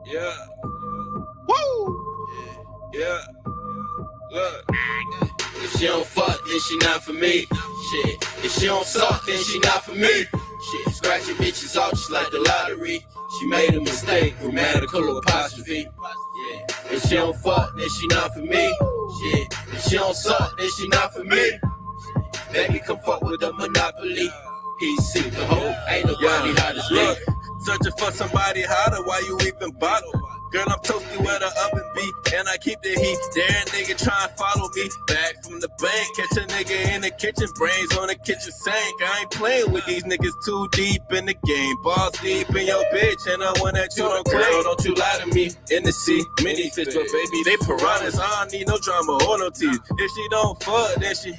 Yeah. Woo! Yeah. Look. If she don't fuck, then she not for me. Shit. If she don't suck, then she not for me. Shit. Scratching bitches off just like the lottery. She made a mistake, grammatical apostrophe. Yeah. If she don't fuck, then she not for me. Shit. If she don't suck, then she not for me. Baby, come fuck with the monopoly. He's sick, the hoe. Ain't nobody hot as me. Searching for somebody hotter, why you even bother? Girl, I'm toasty where the oven be, and I keep the heat. Dare nigga try and follow me. Back from the bank, catch a nigga in the kitchen, brains on the kitchen sink. I ain't playing with these niggas too deep in the game. Balls deep in your bitch, and I want that you don't claim. Girl, don't you lie to me. In the sea, mini fish, but baby, they piranhas. I don't need no drama or no teeth. If she don't fuck, then she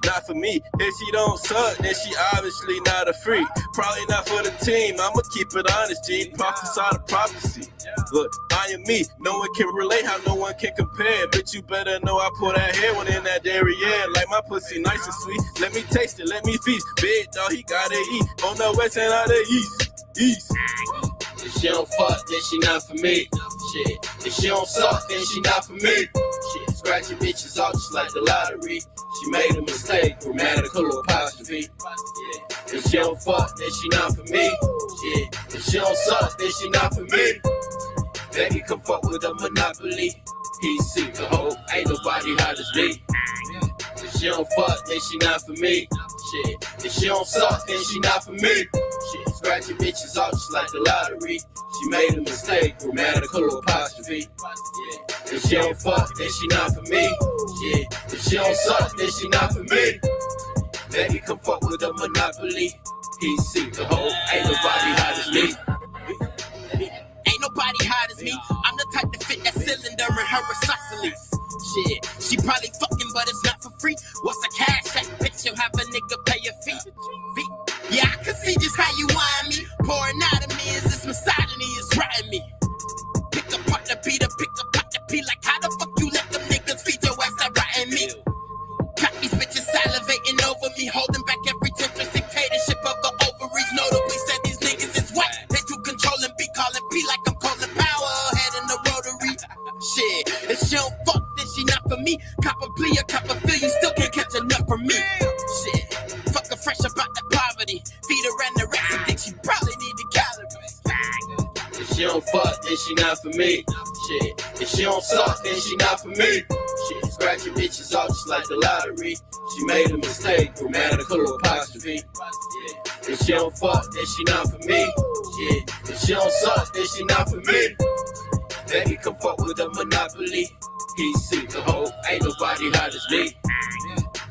not for me. If she don't suck, then she obviously not a freak. Probably not for the team. I'ma keep it honest, G. Prophesy the prophecy. Look, I am me. No one can relate how no one can compare. Bitch, you better know I pour that hair one in that dairy air. Like my pussy nice and sweet. Let me taste it, let me feast. Big dog, he gotta eat. On the west and out the east. East. If she don't fuck, then she not for me. Shit. If she don't suck, then she not for me. Shit. Scratching bitches off just like the lottery. She made a mistake, grammatical apostrophe. Yeah. If she don't fuck, then she not for me. Shit. If she don't suck, then she not for me. Baby, come fuck with a monopoly. He's sick, the hoe. Ain't nobody hot as me. If she don't fuck, then she not for me. Shit. If she don't suck, then she not for me. Shit. Scratching bitches off just like the lottery. She made a mistake, grammatical apostrophe. Yeah. If she don't fuck, then she not for me. Shit. If she don't suck, then she not for me. Baby, come fuck with a monopoly. He's sick, the hoe. Ain't nobody hot as me. Ain't nobody hot as me. I'm the type to fit that cylinder in her isosceles. Shit, she probably fucking, but it's not for free. What's a CashApp? Bitch, you'll have a nigga pay your fee. Yeah, I can see just how you whine me. Pouring out of me is this misogyny is riding me. Pick apart the beat, pick apart the pee. Like how the fuck you let them niggas feed your ass that riding me? Got these bitches salivating over me, holding back every temptress dictatorship of the ovaries. Notably said these niggas is white. They too controlling, be calling P like I'm calling power. Head in the rotary. Shit, if she don't fuck, then she not for me. Cop a plea or cop a feel, you still can't catch enough from me. Shit, fuck her fresh about the poverty. Feed her anorexic, she probably need the calories. If she don't fuck, then she not for me. Shit. If she don't suck, then she not for me. Shit. Scratching bitches off just like the lottery. She made a mistake, grammatical apostrophe. Yeah. If she don't fuck, then she not for me. Shit. If she don't suck, then she not for me. Baby, come fuck with a monopoly. He's sick, the hoe. Ain't nobody hot as me.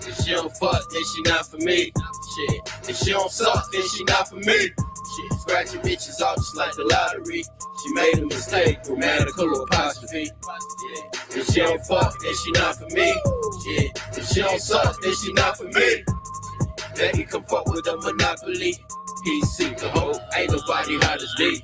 If she don't fuck, then she not for me. Shit. If she don't suck, then she not for me. Shit. Scratching bitches off just like the lottery. She made a mistake, grammatical apostrophe. Yeah. If she don't fuck, then she not for me. Shit. If she don't suck, then she not for me. Baby, come fuck with a monopoly. He's sick, the hoe. Ain't nobody hot as me.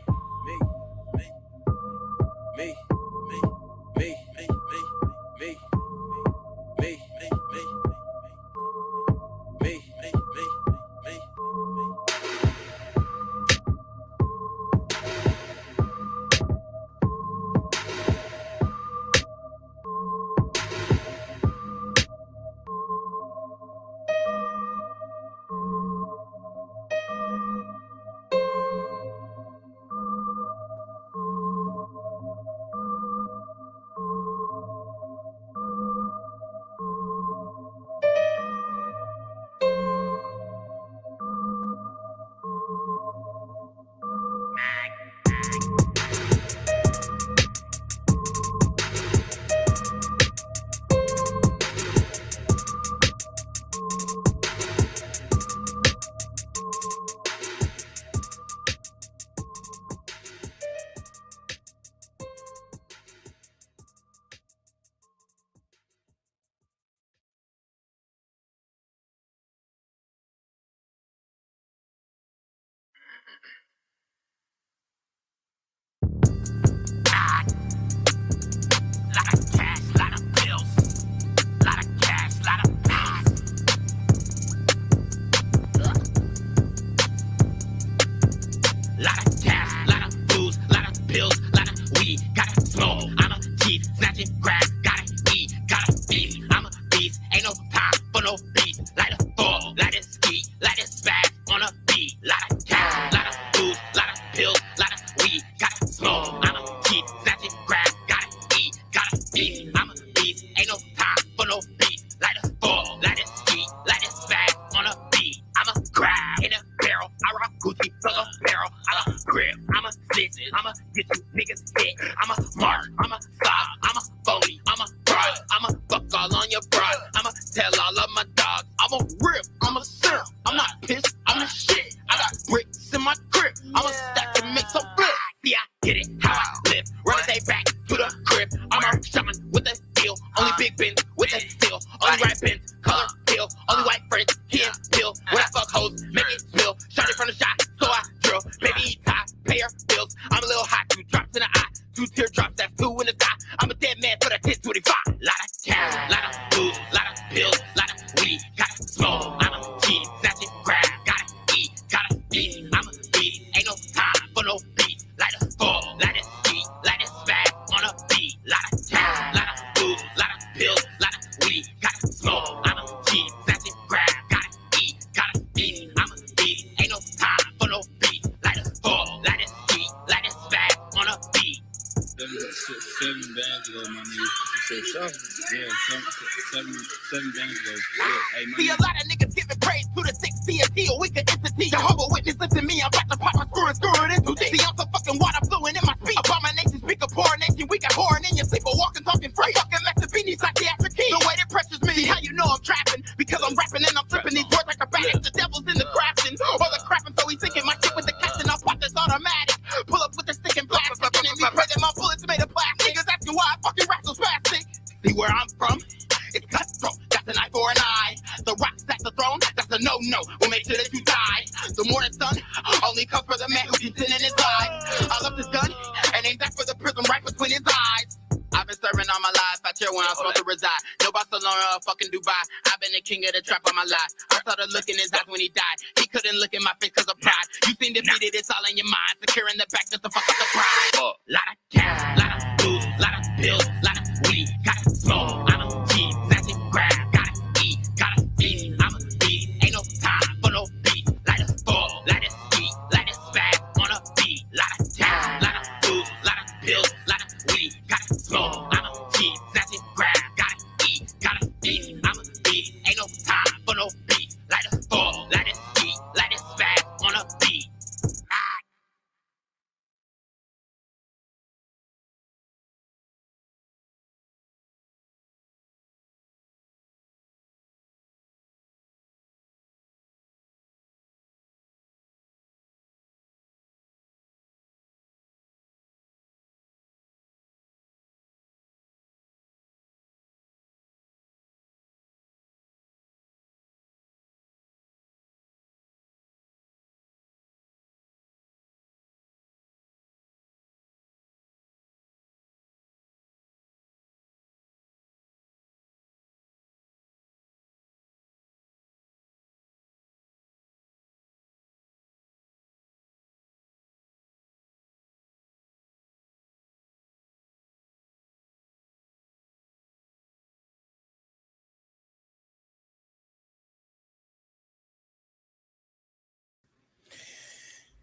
Lot of cash, lot of booze, lot of pills, lot of weed. Gotta smoke, I'm a chief, snatching, grab, gotta eat, gotta beef. I'm a beast, ain't no time for no beef. Light a fall, light a ski, light a spaz on a beat. Lot of cash, lot of booze, lot of pills, lot of weed. Gotta smoke, I'm a chief, snatching, grab, gotta eat, gotta beef. I'm a beast, ain't no time for no beef. Light a fall, light a ski, light a spaz on a beat. I'm a crab in a barrel, I rock Gucci from a barrel. I'm a grip, I'm a snitch, I'm a get you niggas hit. I'm a mark, I'm a stop, I'm a phony, I'm a fraud. I'm a fuck all on your broad, I'm a tell all of my dogs. I'm a rip, I'm a simp, I'm not pissed, I'm the shit. I got bricks in my grip, I'm a stack and make some flip. See, I get it, how I live, run they back to the crib. I'm a shaman with the deal, only big bins with the steel. Only right bins, color pill, only white friends, can pill. When I fuck hoes, make it spill. Shot it from the shot, so I drill. Baby, eat tie, pay her bills. I'm a little hot, 2 drops in the eye, 2 teardrops, that's 2 in the sky. I'm a dead man for the 1025. Lot of cash, lot of booze, lot of pills, lot of weed. Gotta smoke, I'm a cheese, snatch it, grab, gotta eat, gotta beat. I'm a beast, ain't no time for no beat. Light a fall, light a ski, light a spaz on a beat. Lot of cash, lot of booze, lot of pills, lot of weed. Gotta smoke, I'm a cheese, snatch it, grab, gotta eat, gotta beat. I'm a beast, ain't no time for no beat. Light a fall, light a ski, light a spaz on a beat. 7 bands ago, my nigga. You said 7? Yeah, 7 bands ago. Yeah. Hey, See, a lot of niggas giving praise to the 6 a weaker entity. Jehovah Witness, listen to me, I'm about to pop my screw it into deep. See, I'm so fucking water fluent in my speech. Abomination, speak of poor nation, we got whoring in your sleep, but walking, talking free. Fucking Mexibini, psychiatric key. The way that pressures me, see how you know I'm trapping? Because I'm rapping and I'm flipping these words like a bat. The devil's in the crafting, or the crapping, so he's thinking my shit with the captain. I'll pop this automatic. Pull up with the stick and blast. Fucking in me, pray that my bullets made of plastic. Niggas asking why I fucking rap so spastic. See where I'm from? It's cutthroat, that's an eye for an eye. The rocks at the throne, that's a no-no. We'll make sure that you die. The morning sun only comes for the man who can sin in his life. I love this gun and ain't that for the prism right between his eyes. I've been serving all my life, I chill when I'm supposed to reside. No Barcelona or fucking Dubai. I've been the king of the trap all my life. I started looking in his eyes when he died. He couldn't look in my face cause of pride. You seem defeated, it's all in your mind. Secure in the back just to fuck up the pride. Lot of cash, lot of booze, lot of pills, lot of weed. Gotta smoke, I'm a cheese, snatch it, grab, gotta eat, gotta beat. I'm a beast, ain't no time for no beat. Light a fall, light a ski, light a spaz on a beat. Lot of cash, lot of booze, lot of pills, lot of weed. Gotta smoke, I'm a cheese, snatch it, grab, gotta eat, gotta beat. I'm a beast, ain't no time for no beat. Light a fall, light a ski, light a spaz on a beat.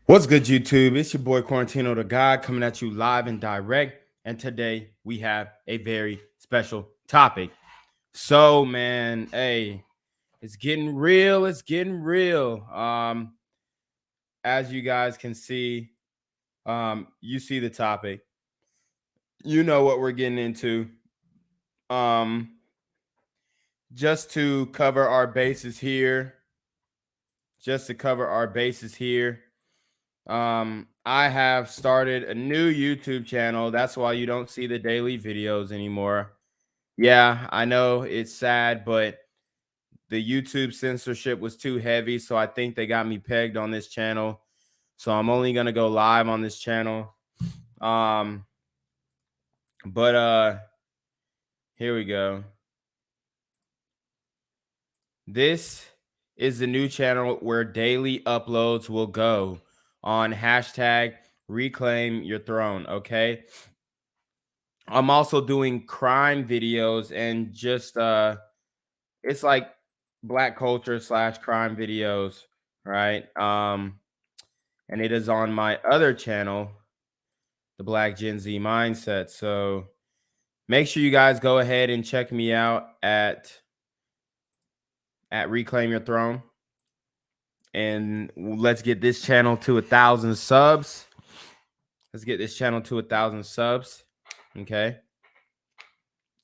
What's good, YouTube? It's your boy Quarantino Da GAWD coming at you live and direct. And today we have a very special topic. So, man, hey, it's getting real. It's getting real. As you guys can see, you see the topic. You know what we're getting into. Just to cover our bases here. I have started a new YouTube channel. That's why you don't see the daily videos anymore. Yeah, I know it's sad, but the YouTube censorship was too heavy, so I think they got me pegged on this channel. So I'm only going to go live on this channel. Here we go. This is the new channel where daily uploads will go. on hashtag reclaim your throne. Okay. I'm also doing crime videos and just it's like black culture / crime videos, right? And it is on my other channel, the Black Gen Z Mindset. So make sure you guys go ahead and check me out at Reclaim Your Throne. And let's get this channel to 1,000 subs. Let's get this channel to 1,000 subs. Okay.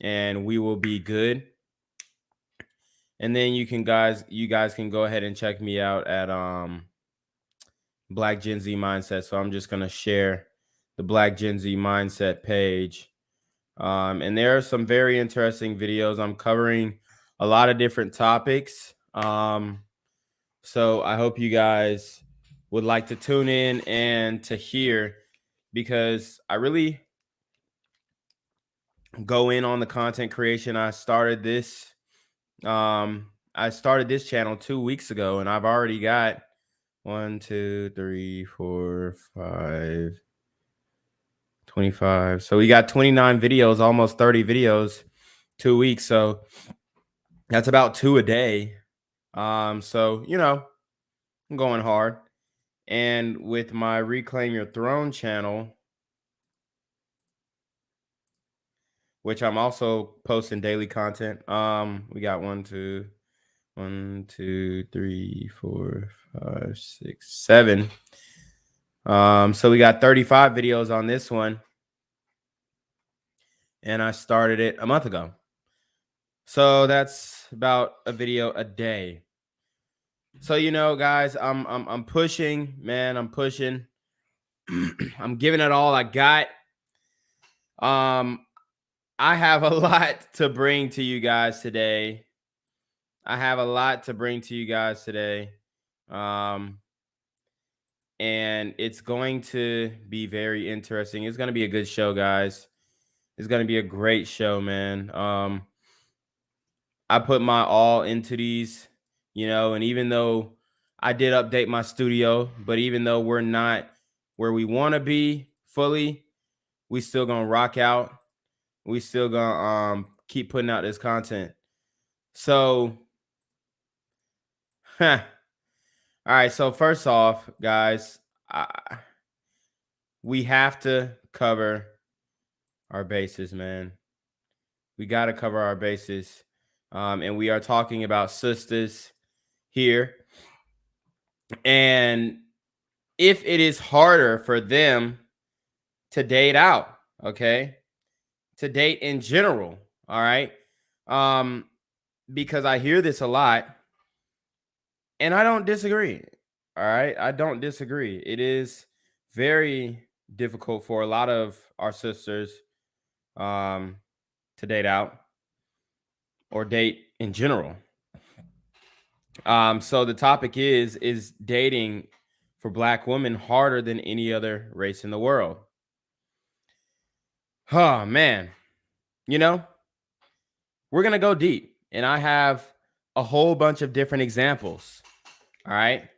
And we will be good. And then you guys can go ahead and check me out at Black Gen Z Mindset. So I'm just gonna share the Black Gen Z Mindset page. And there are some very interesting videos. I'm covering a lot of different topics. So I hope you guys would like to tune in and to hear, because I really go in on the content creation. I started this channel 2 weeks ago, and I've already got 1, 2, 3, 4, 5, 25. So we got 29 videos, almost 30 videos, 2 weeks. So that's about 2 a day. So, you know, I'm going hard. And with my Reclaim Your Throne channel, which I'm also posting daily content. We got 1, 2, 3, 4, 5, 6, 7. So we got 35 videos on this one. And I started it a month ago. So that's about a video a day. So, you know, guys, I'm pushing, man. I'm pushing. I'm giving it all I got. I have a lot to bring to you guys today. And it's going to be very interesting. It's going to be a good show, guys. It's going to be a great show, man. I put my all into these, you know, and even though I did update my studio, but even though we're not where we want to be fully, we still going to rock out. We still going to keep putting out this content. So, all right. So first off, guys, we have to cover our bases, man. We got to cover our bases. And we are talking about sisters here. And if it is harder for them to date out, okay, to date in general, all right, because I hear this a lot, and I don't disagree, all right, I don't disagree. It is very difficult for a lot of our sisters to date out or date in general. So the topic is dating for Black women harder than any other race in the world? Oh, man. You know, we're going to go deep, and I have a whole bunch of different examples. All right.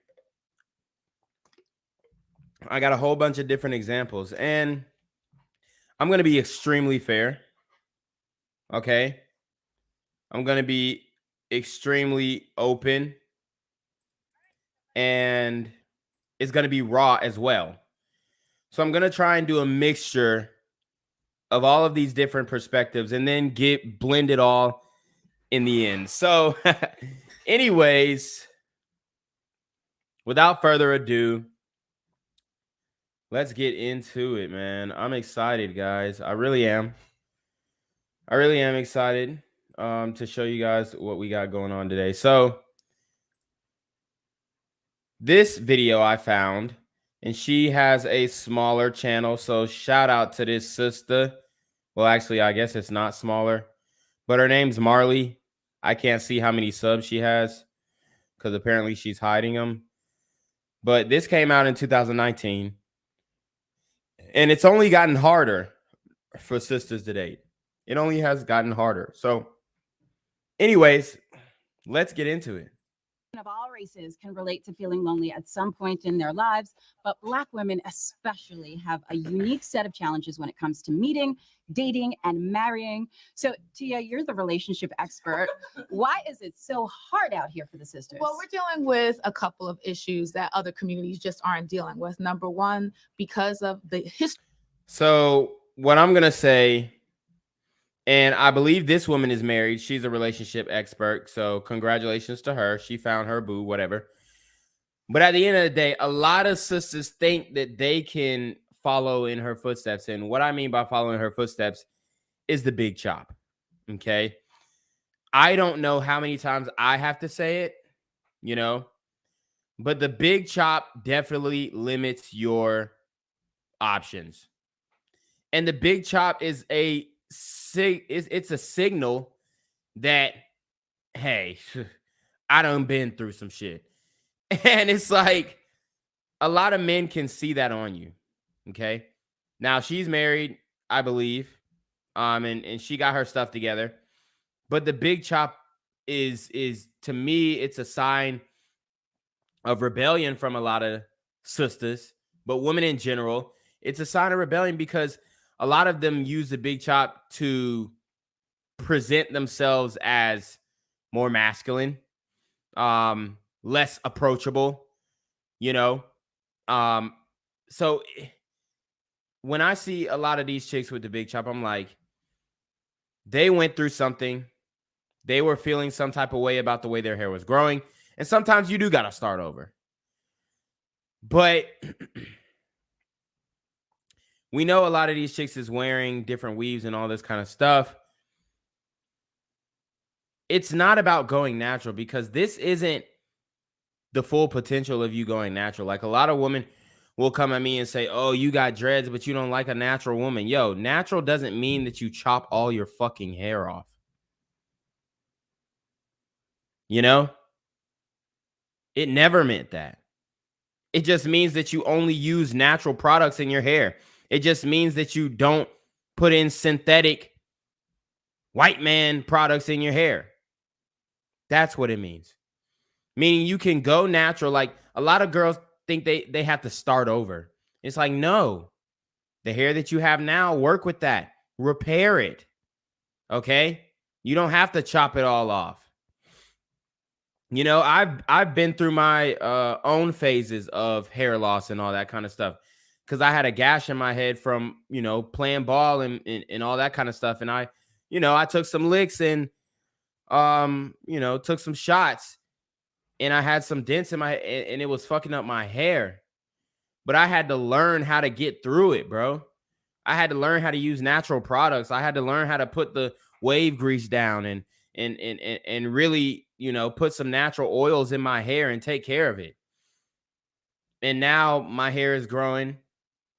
I got a whole bunch of different examples, and I'm going to be extremely fair. Okay. I'm going to be extremely open, and it's going to be raw as well. So I'm going to try and do a mixture of all of these different perspectives and then blend it all in the end. So anyways, without further ado, let's get into it, man. I'm excited, guys. I really am excited to show you guys what we got going on today. So this video I found, and she has a smaller channel. So shout out to this sister. Well, actually, I guess it's not smaller, but her name's Marley. I can't see how many subs she has because apparently she's hiding them. But this came out in 2019, and it's only gotten harder for sisters to date. It only has gotten harder. So anyways, let's get into it. of all races can relate to feeling lonely at some point in their lives, but Black women especially have a unique set of challenges when it comes to meeting, dating, and marrying. So, Tia, you're the relationship expert. Why is it so hard out here for the sisters? Well, we're dealing with a couple of issues that other communities just aren't dealing with. Number one, because of the history. So, what I'm going to say, and I believe this woman is married. She's a relationship expert. So congratulations to her. She found her boo, whatever. But at the end of the day, a lot of sisters think that they can follow in her footsteps. And what I mean by following her footsteps is the big chop. Okay. I don't know how many times I have to say it, but the big chop definitely limits your options. And the big chop is it's a signal that, hey, I done been through some shit. And it's like a lot of men can see that on you. Okay. Now she's married, I believe. And she got her stuff together. But the big chop is to me, it's a sign of rebellion from a lot of sisters, but women in general. It's a sign of rebellion because a lot of them use the big chop to present themselves as more masculine, less approachable, So when I see a lot of these chicks with the big chop, I'm like, they went through something. They were feeling some type of way about the way their hair was growing. And sometimes you do got to start over. But we know a lot of these chicks is wearing different weaves and all this kind of stuff. It's not about going natural because this isn't the full potential of you going natural. Like a lot of women will come at me and say, oh, you got dreads, but you don't like a natural woman. Yo, natural doesn't mean that you chop all your fucking hair off. It never meant that. It just means that you only use natural products in your hair. It just means that you don't put in synthetic white man products in your hair. That's what it means. Meaning you can go natural. Like a lot of girls think they have to start over. It's like, no. The hair that you have now, work with that. Repair it. Okay? You don't have to chop it all off. I've been through my own phases of hair loss and all that kind of stuff. Because I had a gash in my head from, playing ball and all that kind of stuff. And I took some licks and, took some shots. And I had some dents in my head and it was fucking up my hair. But I had to learn how to get through it, bro. I had to learn how to use natural products. I had to learn how to put the wave grease down and really, put some natural oils in my hair and take care of it. And now my hair is growing.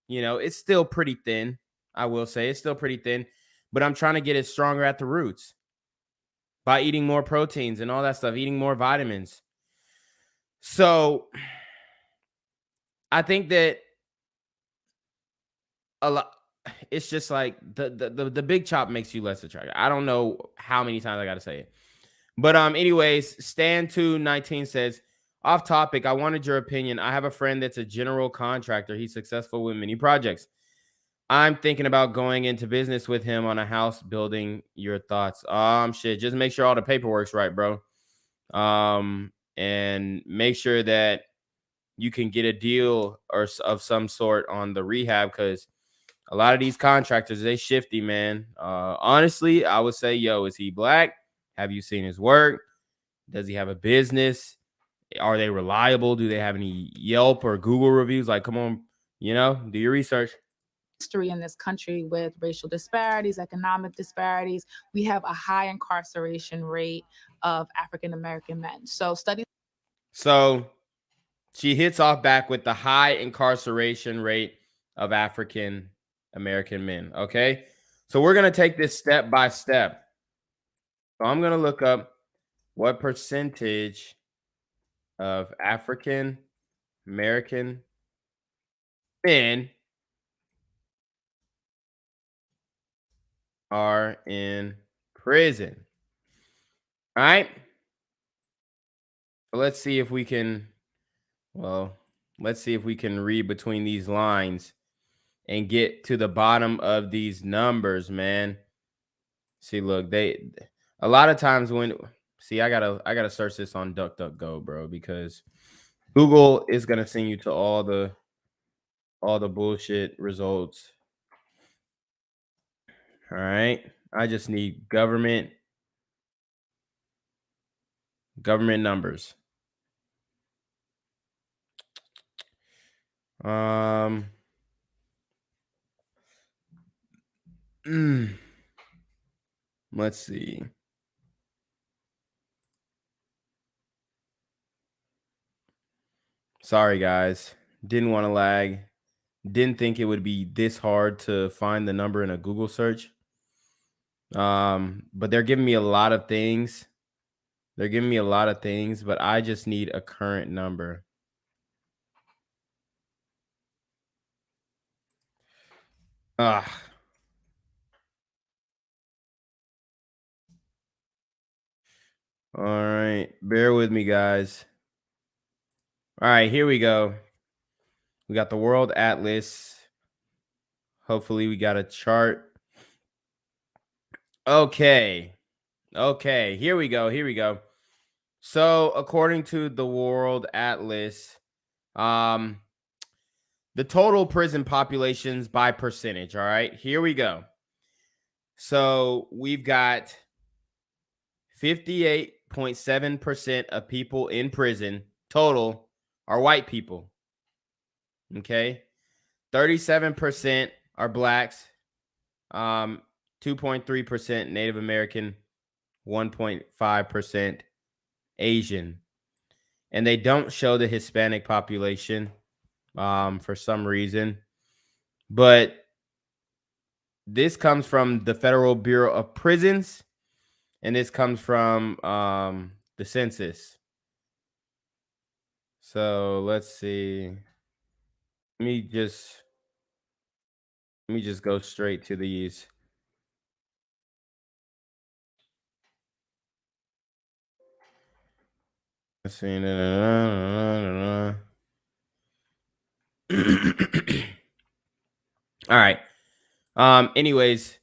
It's still pretty thin. I will say it's still pretty thin, but I'm trying to get it stronger at the roots by eating more proteins and all that stuff, eating more vitamins. So I think that a lot, it's just like the big chop makes you less attractive. I don't know how many times I got to say it. But anyways, Stan219 says, off topic, I wanted your opinion. I have a friend that's a general contractor. He's successful with many projects. I'm thinking about going into business with him on a house building. Your thoughts? Shit, just make sure all the paperwork's right, bro. And make sure that you can get a deal or of some sort on the rehab, because a lot of these contractors, they shifty, man. Honestly, I would say, yo, is he black? Have you seen his work? Does he have a business? Are they reliable? Do they have any Yelp or Google reviews? Like, come on, do your research. History in this country with racial disparities, economic disparities. We have a high incarceration rate of African-American men. So she hits off back with the high incarceration rate of African-American men. Okay. So we're going to take this step by step. So I'm going to look up what percentage of African-American men are in prison. All right. let's see if we can, well, let's see if we can read between these lines and get to the bottom of these numbers, man. See, look, a lot of times when, see, I gotta search this on DuckDuckGo, bro, because Google is gonna send you to all the bullshit results. All right. I just need government numbers. Let's see. Sorry, guys. Didn't want to lag. Didn't think it would be this hard to find the number in a Google search. But they're giving me a lot of things. But I just need a current number. All right. Bear with me, guys. All right, here we go. We got the World Atlas. Hopefully we got a chart. Okay, here we go. So according to the World Atlas, the total prison populations by percentage. All right, here we go. So we've got 58.7% of people in prison total are white people. Okay, 37% are blacks, 2.3% Native American, 1.5% Asian, and they don't show the Hispanic population for some reason, but this comes from the Federal Bureau of Prisons, and this comes from the census. So let's see. Let me just go straight to these. Let's see. All right. Anyways,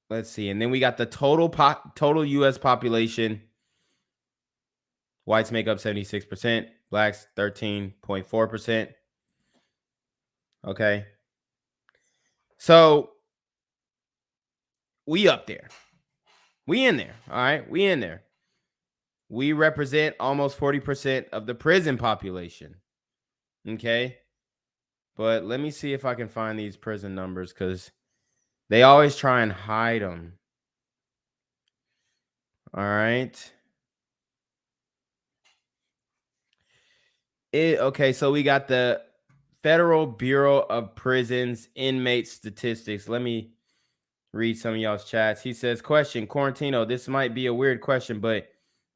let's see. And then we got the total US population. Whites make up 76%, blacks 13.4%. Okay. So we up there. We in there. All right. We in there. We represent almost 40% of the prison population. Okay. But let me see if I can find these prison numbers, because they always try and hide them. All right. Okay, so we got the Federal Bureau of Prisons inmate statistics. Let me read some of y'all's chats. He says, question, Quarantino, this might be a weird question, but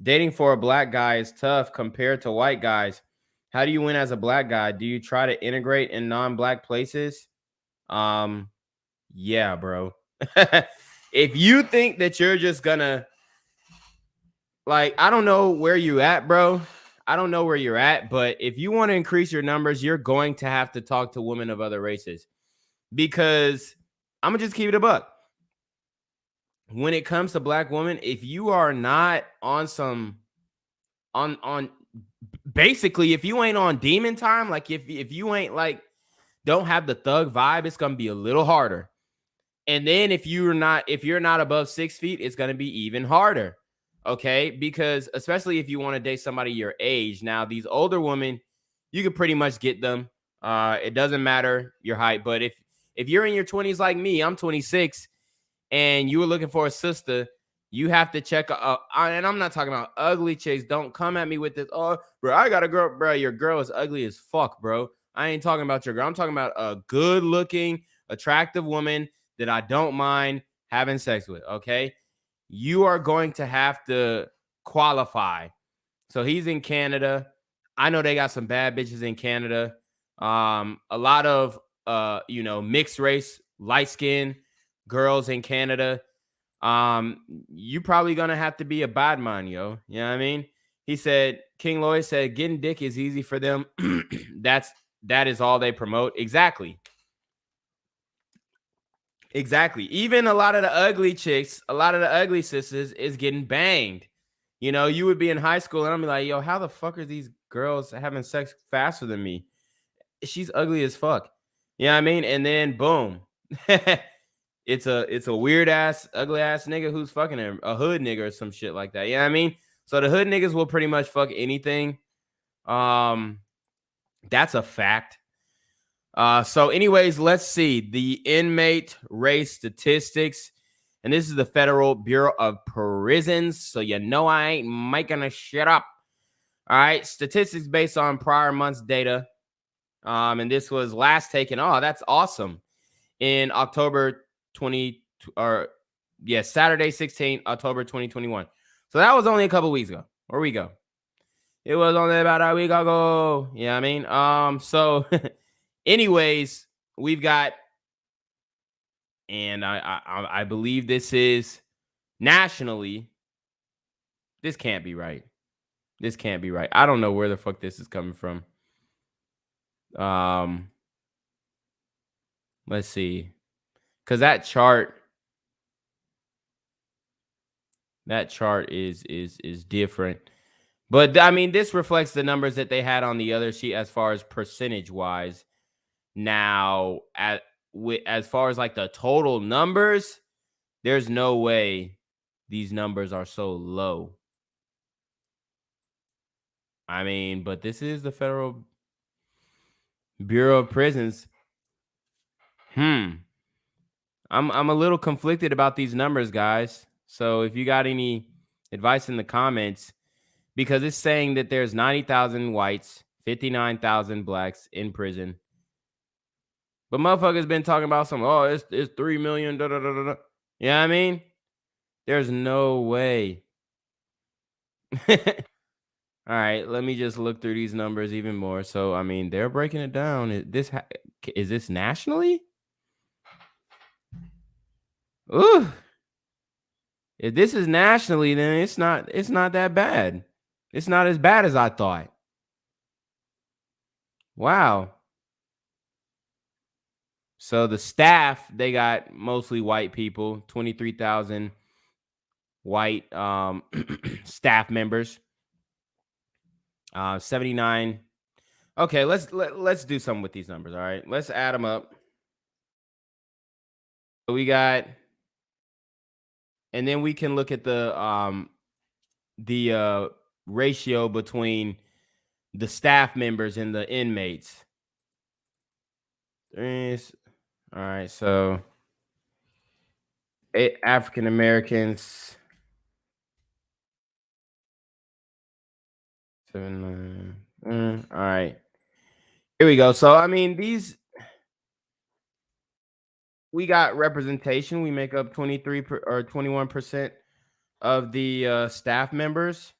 dating for a black guy is tough compared to white guys. How do you win as a black guy? Do you try to integrate in non-black places? Yeah, bro. If you think that you're just gonna, like, I don't know where you at, bro. I don't know where you're at, but if you want to increase your numbers, you're going to have to talk to women of other races, because I'm gonna just keep it a buck. When it comes to black women, if you are not on some on basically, if you ain't on demon time, like if you ain't like don't have the thug vibe, it's gonna be a little harder. And then if you're not above 6 feet, it's gonna be even harder. Okay, because especially if you want to date somebody your age. Now, these older women, you can pretty much get them. It doesn't matter your height, but if you're in your 20s like me, I'm 26, and you were looking for a sister, you have to check. And I'm not talking about ugly chicks. Don't come at me with this. Oh, bro, I got a girl, bro. Your girl is ugly as fuck, bro. I ain't talking about your girl. I'm talking about a good-looking, attractive woman that I don't mind having sex with. Okay. You are going to have to qualify. So he's in Canada. I know they got some bad bitches in Canada. A lot of mixed race, light skin girls in Canada. you probably gonna have to be a bad man, yo. You know what I mean? He said, King Lloyd said, getting dick is easy for them. That is all they promote. Exactly. Exactly. Even a lot of the ugly chicks, a lot of the ugly sisters is getting banged. You know, you would be in high school and I'm like, yo, how the fuck are these girls having sex faster than me? She's ugly as fuck. You know what I mean? And then boom. it's a weird ass, ugly ass nigga who's fucking a hood nigga or some shit like that. You know what I mean? So the hood niggas will pretty much fuck anything. That's a fact. So anyways, let's see the inmate race statistics. And this is the Federal Bureau of Prisons. So you know I ain't making a shit up. All right. Statistics based on prior month's data. And this was last taken. Oh, that's awesome. In October 20 or Saturday 16, October 2021. So that was only a couple weeks ago. Where we go? It was only about a week ago. Yeah, I mean, so anyways, we've got, and I believe this is nationally. This can't be right. This can't be right. I don't know where the fuck this is coming from. Let's see. Cause that chart is different. But I mean, this reflects the numbers that they had on the other sheet as far as percentage wise. Now, as far as like the total numbers, there's no way these numbers are so low. I mean, but this is the Federal Bureau of Prisons. I'm a little conflicted about these numbers, guys. So if you got any advice in the comments, because it's saying that there's 90,000 whites, 59,000 blacks in prison. But motherfuckers been talking about some, oh, it's 3 million, da da da da. You know what I mean? There's no way. All right, let me just look through these numbers even more. So, I mean, they're breaking it down. Is this nationally? Ooh. If this is nationally, then it's not that bad. It's not as bad as I thought. Wow. So the staff, they got mostly white people, 23,000 white staff members. 79. Okay, let's do something with these numbers, all right? Let's add them up. So we got, and then we can look at the ratio between the staff members and the inmates. All right, so African Americans, 7, 9. All right, here we go. So I mean, we got representation. We make up 23 or 21% of the staff members.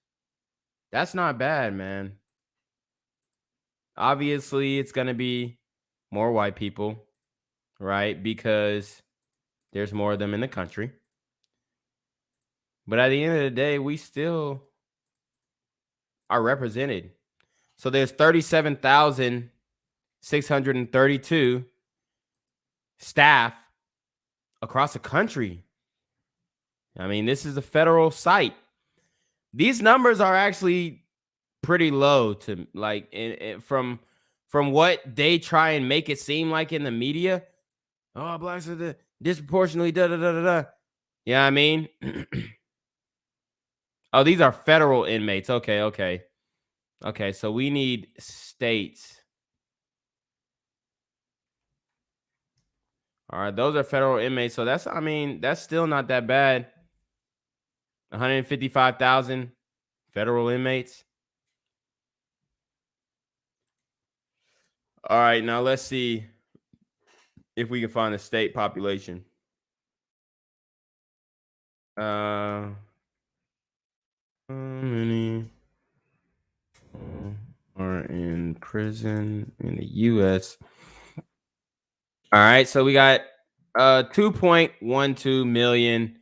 That's not bad, man. Obviously, it's gonna be more white people, right? Because there's more of them in the country. But at the end of the day, we still are represented. So there's 37,632 staff across the country. I mean, this is a federal site. These numbers are actually pretty low to like from what they try and make it seem like in the media. Oh, blacks are the disproportionately da da da da da. Yeah, I mean, oh, these are federal inmates. Okay. So we need states. All right, those are federal inmates. So that's, I mean, that's still not that bad. 155,000 federal inmates. All right, now let's see if we can find the state population. How many are in prison in the U.S.? All right, so we got 2.12 million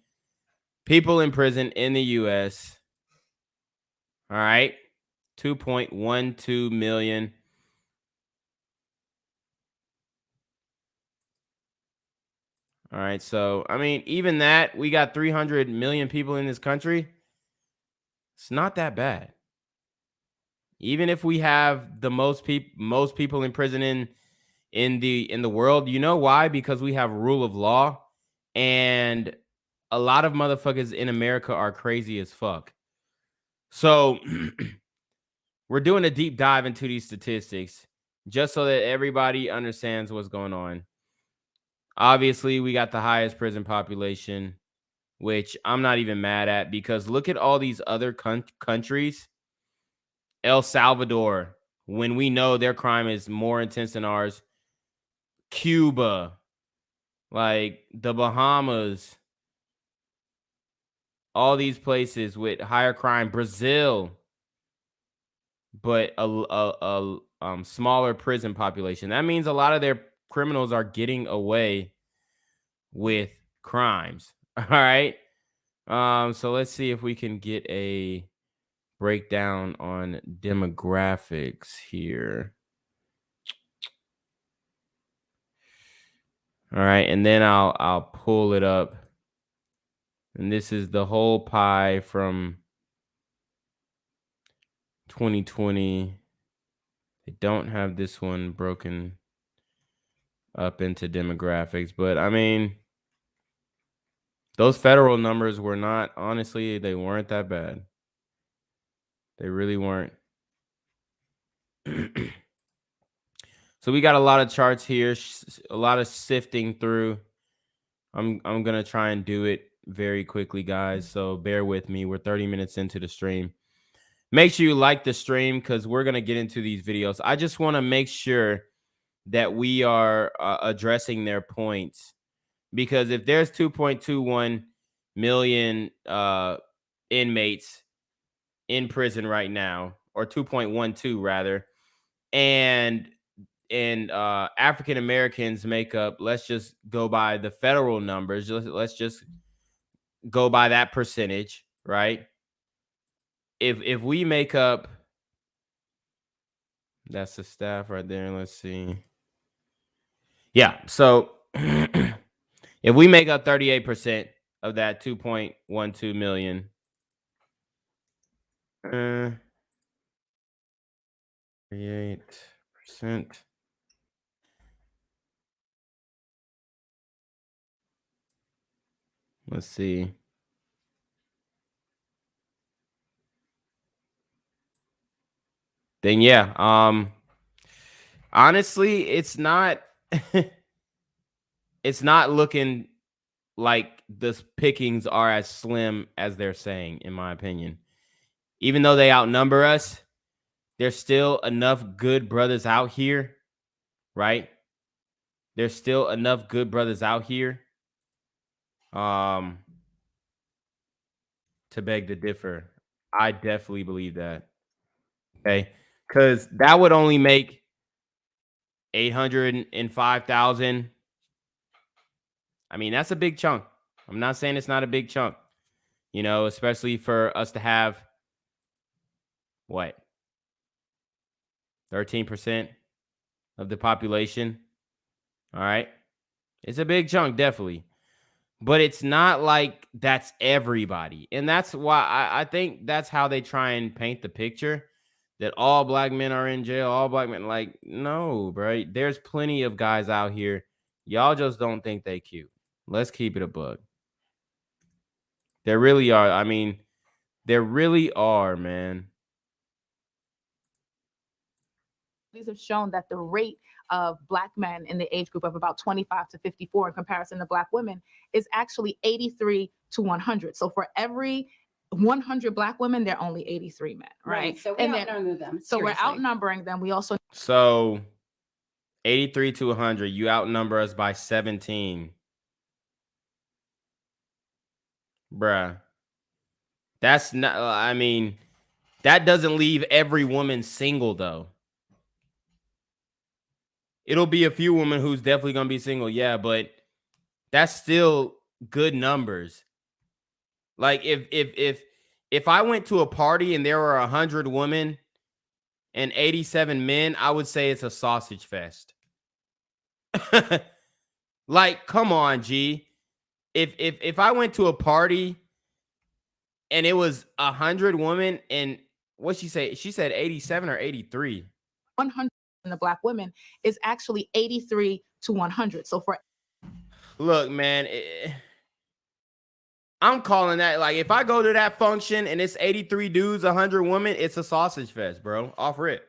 people in prison in the U.S. All right. 2.12 million. All right. So, I mean, even that, we got 300 million people in this country. It's not that bad. Even if we have the most people in prison in the world, you know why? Because we have rule of law, and a lot of motherfuckers in America are crazy as fuck. So we're doing a deep dive into these statistics just so that everybody understands what's going on. Obviously, we got the highest prison population, which I'm not even mad at, because look at all these other countries. El Salvador, when we know their crime is more intense than ours. Cuba, like the Bahamas, all these places with higher crime. Brazil, but a smaller prison population. That means a lot of their criminals are getting away with crimes. All right. So let's see if we can get a breakdown on demographics here. All right, and then I'll pull it up. And this is the whole pie from 2020. They don't have this one broken up into demographics, but I mean, those federal numbers were not, honestly, they weren't that bad. They really weren't. So we got a lot of charts here, a lot of sifting through. I'm gonna try and do it very quickly, guys. So bear with me. We're 30 minutes into the stream. Make sure you like the stream because we're gonna get into these videos. I just want to make sure that we are addressing their points, because if there's 2.21 million inmates in prison right now, or 2.12 rather, and African Americans make up, let's just go by the federal numbers, let's just go by that percentage, right? If we make up, that's the staff right there, let's see. Yeah, so if we make up 38% of that 2.12 million, 38%. Let's see. Then yeah, honestly, it's not it's not looking like the pickings are as slim as they're saying, in my opinion. Even though they outnumber us, there's still enough good brothers out here, right? There's still enough good brothers out here to beg to differ. I definitely believe that. Okay. Because that would only make 805,000. I mean, that's a big chunk. I'm not saying it's not a big chunk, you know, especially for us to have what? 13% of the population. All right. It's a big chunk, definitely. But it's not like that's everybody. And that's why I think that's how they try and paint the picture, that all black men are in jail, all black men. Like, no, bro. There's plenty of guys out here. Y'all just don't think they cute. Let's keep it a bug. There really are. I mean, there really are, man. These have shown that the rate of black men in the age group of about 25 to 54 in comparison to black women is actually 83 to 100. So for every 100 black women, there are only 83 men, right? So we outnumber them. So we're outnumbering them. We also 83 to 100, you outnumber us by 17. Bruh. That's not, I mean, that doesn't leave every woman single, though. It'll be a few women who's definitely going to be single, yeah, but that's still good numbers. Like if I went to a party and there were 100 women and 87 men, I would say it's a sausage fest. Like, come on, G. If I went to a party and it was 100 women and what she say? She said 87 or 83. 100 in the Black women is actually 83 to 100. So for Look, man, I'm calling that, like, if I go to that function and it's 83 dudes, 100 women, it's a sausage fest, bro. Off rip.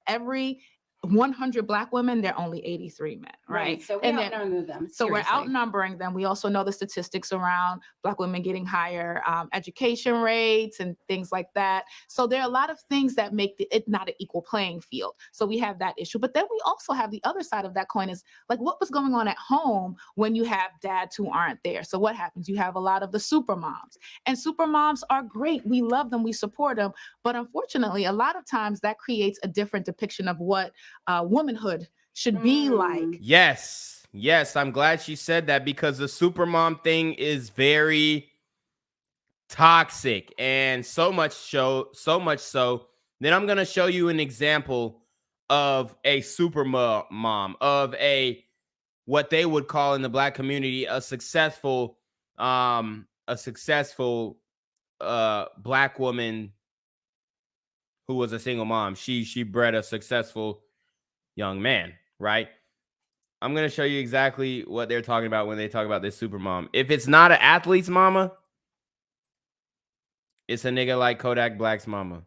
every 100 Black women, there are only 83 men, right? So we outnumber them. So we're seriously. outnumbering them. We also know the statistics around Black women getting higher education rates and things like that. So there are a lot of things that make it not an equal playing field. So we have that issue. But then we also have the other side of that coin is like what was going on at home when you have dads who aren't there. So what happens? You have a lot of the super moms. And super moms are great. We love them. We support them. But unfortunately, a lot of times that creates a different depiction of what womanhood should be like. Yes. I'm glad she said that because the supermom thing is very toxic, and so much so that I'm gonna show you an example of a supermom, of a what they would call in the Black community a successful Black woman who was a single mom. She bred a successful young man, right? I'm going to show you exactly what they're talking about when they talk about this super mom. If it's not an athlete's mama, it's a nigga like Kodak Black's mama.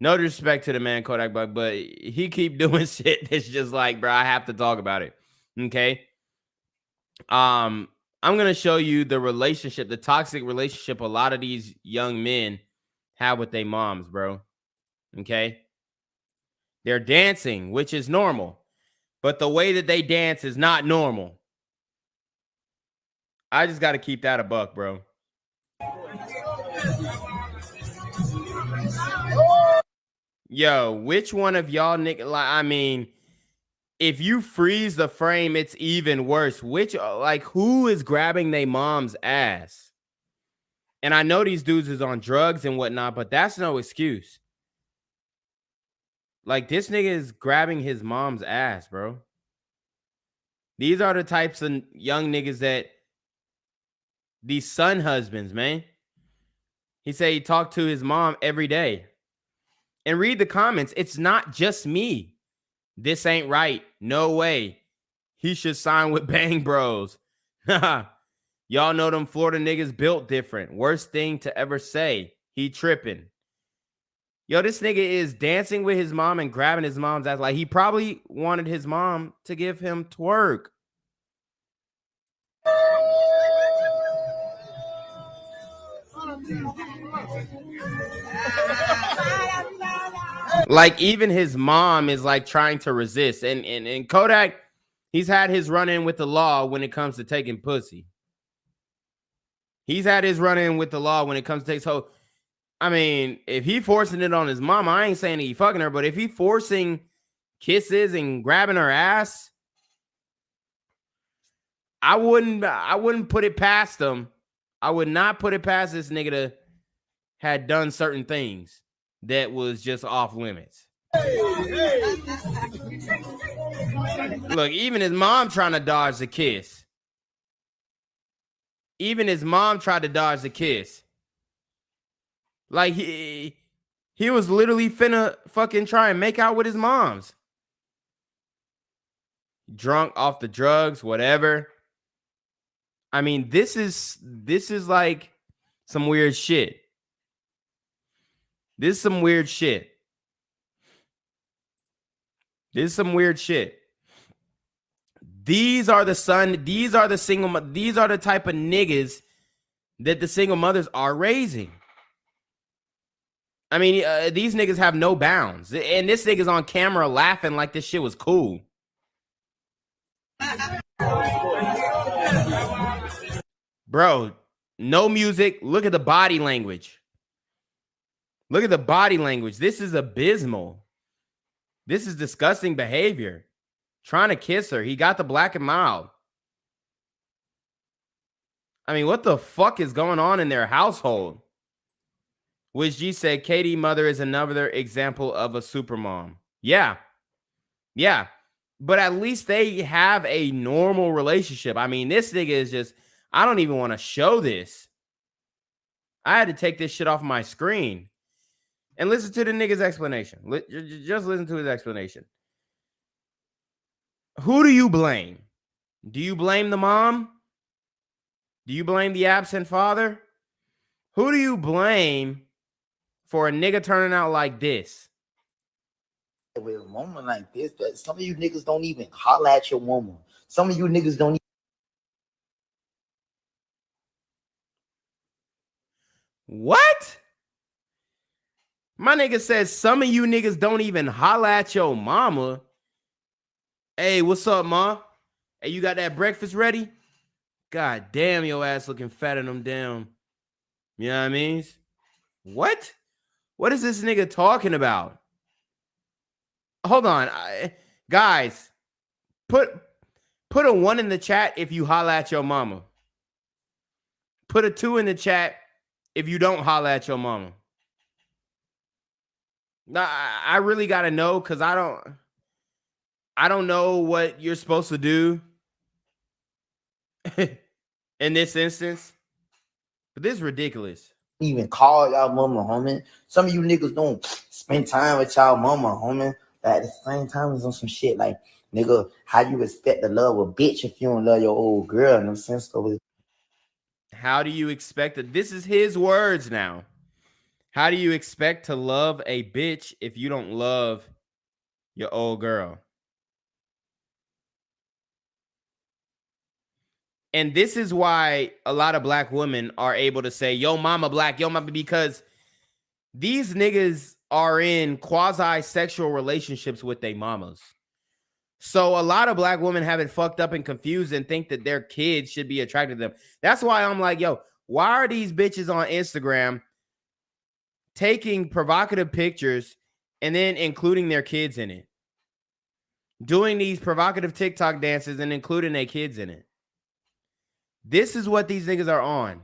No disrespect to the man Kodak Black, but he keep doing shit that's just like, bro, I have to talk about it. Okay? I'm going to show you the relationship, the toxic relationship a lot of these young men have with their moms, bro. Okay? They're dancing, which is normal. But the way that they dance is not normal. I just got to keep that a buck, bro. Yo, which one of y'all niggas, like, I mean, if you freeze the frame, it's even worse. Who is grabbing their mom's ass? And I know these dudes is on drugs and whatnot, but that's no excuse. Like, this nigga is grabbing his mom's ass, bro. These are the types of young niggas that these son husbands, man. He said he talked to his mom every day. And read the comments. It's not just me. This ain't right. No way. He should sign with Bang Bros. Y'all know them Florida niggas built different. Worst thing to ever say. He tripping. Yo, this nigga is dancing with his mom and grabbing his mom's ass. Like, he probably wanted his mom to give him twerk. Like, even his mom is like trying to resist. And Kodak, he's had his run-in with the law when it comes to taking pussy. He's had his run-in with the law when it comes to take. So, I mean, if he forcing it on his mom, I ain't saying he fucking her, but if he forcing kisses and grabbing her ass, I wouldn't put it past him. I would not put it past this nigga to had done certain things that was just off limits. Look, even his mom trying to dodge the kiss. Even his mom tried to dodge the kiss. Like, he was literally finna fucking try and make out with his moms. Drunk off the drugs, whatever. I mean, this is like some weird shit. This is some weird shit. These are the type of niggas that the single mothers are raising. I mean, these niggas have no bounds. And this nigga's on camera laughing like this shit was cool. Bro, no music. Look at the body language. Look at the body language. This is abysmal. This is disgusting behavior. Trying to kiss her. He got the black and mild. I mean, what the fuck is going on in their household? Which G said, Katie mother is another example of a super mom. Yeah. Yeah. But at least they have a normal relationship. I mean, this nigga is just, I don't even want to show this. I had to take this shit off my screen. And listen to the nigga's explanation. Just listen to his explanation. Who do you blame? Do you blame the mom? Do you blame the absent father? Who do you blame for a nigga turning out like this? With a woman like this, that some of you niggas don't even holler at your woman. Some of you niggas don't. What? My nigga says some of you niggas don't even holler at your mama. Hey, what's up, ma? Hey, you got that breakfast ready? God damn, your ass looking fat and them down. You know what I mean? What? What is this nigga talking about? Hold on. Guys, put a 1 in the chat if you holler at your mama. Put a 2 in the chat if you don't holler at your mama. Nah, I really gotta know because I don't know what you're supposed to do in this instance. But this is ridiculous. Even call y'all mama, homie. Some of you niggas don't spend time with y'all mama, homie. But at the same time, it's on some shit like, nigga, how you expect to love a bitch if you don't love your old girl? In a sense, so How do you expect it? This is his words now. How do you expect to love a bitch if you don't love your old girl? And this is why a lot of black women are able to say, yo, mama black, yo, mama, because these niggas are in quasi-sexual relationships with their mamas. So a lot of black women have it fucked up and confused and think that their kids should be attracted to them. That's why I'm like, yo, why are these bitches on Instagram taking provocative pictures and then including their kids in it? Doing these provocative TikTok dances and including their kids in it. This is what these niggas are on.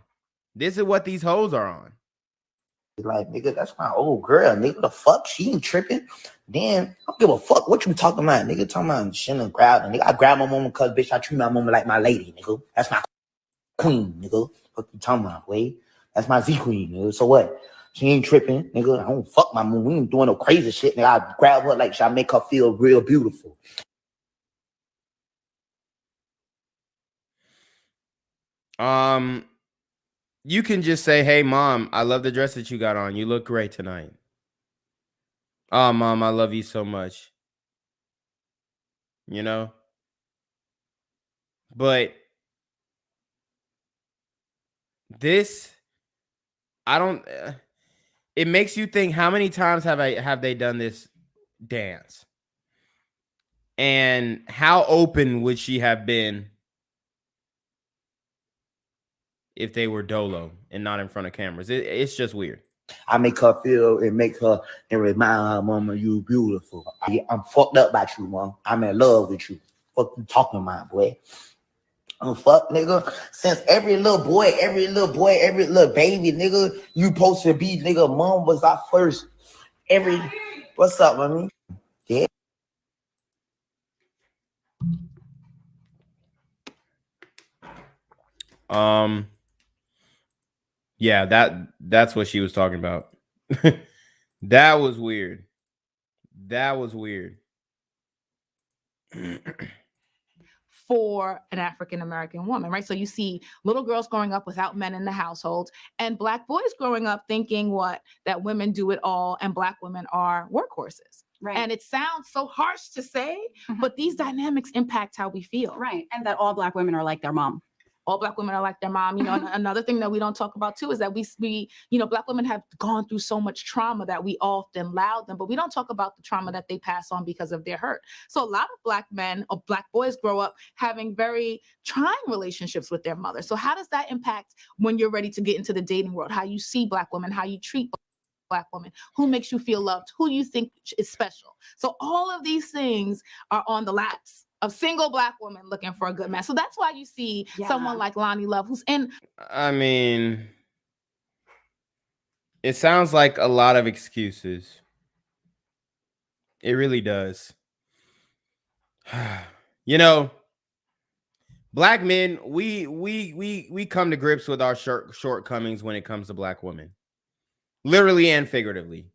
This is what these hoes are on. like, nigga, that's my old girl, nigga. The fuck? She ain't tripping. Damn, I don't give a fuck what you talking about, nigga. Talking about shouldn't grab her, nigga. I grab my mama because, bitch, I treat my mama like my lady, nigga. That's my queen, nigga. Fuck you talking about, way? That's my Z queen, nigga. So what? She ain't tripping, nigga. I don't fuck my mama. We ain't doing no crazy shit, nigga. I grab her like, I make her feel real beautiful. You can just say, hey, mom, I love the dress that you got on. You look great tonight. Oh, mom, I love you so much. You know? But this, I don't, it makes you think, how many times have they done this dance? And how open would she have been if they were dolo and not in front of cameras? It's just weird. I make her feel and make her and remind her, mama, you beautiful. I'm fucked up about you, mom. I'm in love with you. Fuck you talking about, boy. Fuck, nigga. Since every little boy, every little baby, nigga, you supposed to be, nigga. Mom was our first. What's up, mommy? Yeah. Yeah, that's what she was talking about. That was weird. That was weird. For an African-American woman, right? So you see little girls growing up without men in the household and black boys growing up thinking that women do it all and black women are workhorses. Right. And it sounds so harsh to say, but these dynamics impact how we feel. Right. And that all black women are like their mom. All black women are like their mom. You know, another thing that we don't talk about too is that we, you know, black women have gone through so much trauma that we often loud them, but we don't talk about the trauma that they pass on because of their hurt. So a lot of black men or black boys grow up having very trying relationships with their mother. So how does that impact when you're ready to get into the dating world? How you see black women, how you treat black women, who makes you feel loved, who you think is special. So all of these things are on the laps of single Black women looking for a good man. So that's why you see someone like Lonnie Love, who's in. I mean, it sounds like a lot of excuses. It really does. You know, Black men, we come to grips with our shortcomings when it comes to Black women, literally and figuratively.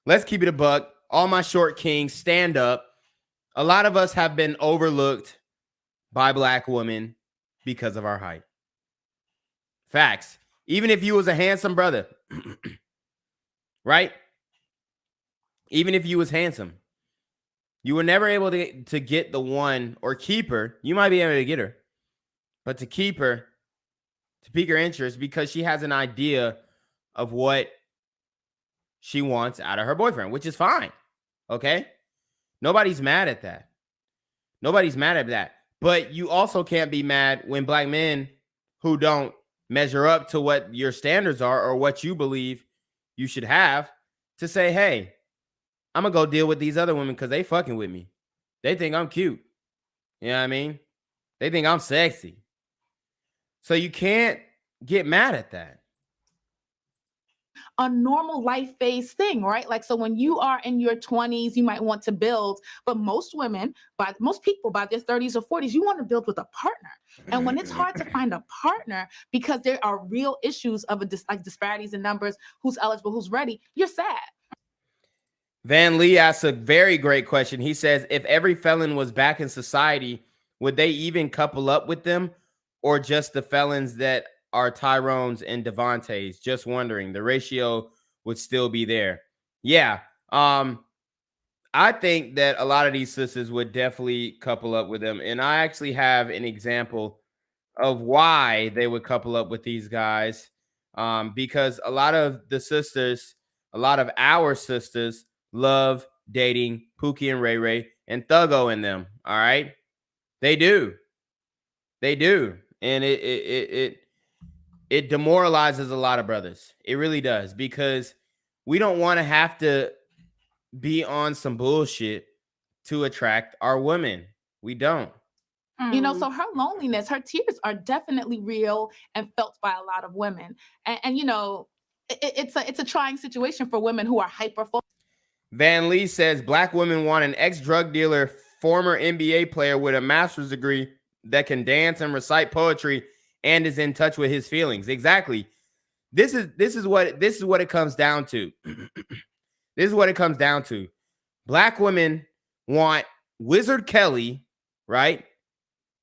Let's keep it a buck. All my short kings, stand up. A lot of us have been overlooked by Black women because of our height. Facts. Even if you was a handsome brother, right? Even if you was handsome, you were never able to get the one or keep her. You might be able to get her, but to keep her, to pique her interest, because she has an idea of what she wants out of her boyfriend, which is fine. Okay? Nobody's mad at that. Nobody's mad at that. But you also can't be mad when Black men who don't measure up to what your standards are or what you believe you should have to say, hey, I'm going to go deal with these other women because they fucking with me. They think I'm cute. You know what I mean? They think I'm sexy. So you can't get mad at that. A normal life-based thing, right? Like, so when you are in your 20s, you might want to build, but most people by their 30s or 40s, you want to build with a partner. And when it's hard to find a partner because there are real issues of like disparities in numbers, who's eligible, who's ready, you're sad. Van Lee asks a very great question. He says, if every felon was back in society, would they even couple up with them, or just the felons that are Tyrone's and Devontae's? Just wondering. The ratio would still be there. Yeah. I think that a lot of these sisters would definitely couple up with them. And I actually have an example of why they would couple up with these guys. Because a lot of our sisters love dating Pookie and Ray Ray and Thuggo in them. All right. They do. And it demoralizes a lot of brothers. It really does, because we don't want to have to be on some bullshit to attract our women. We don't. You know, so her loneliness, her tears are definitely real and felt by a lot of women. And you know, it's a trying situation for women who are hyper. Van Lee says Black women want an ex-drug dealer, former NBA player with a master's degree that can dance and recite poetry and is in touch with his feelings. Exactly. This is what it comes down to. This is what it comes down to. Black women want Wizard Kelly, right?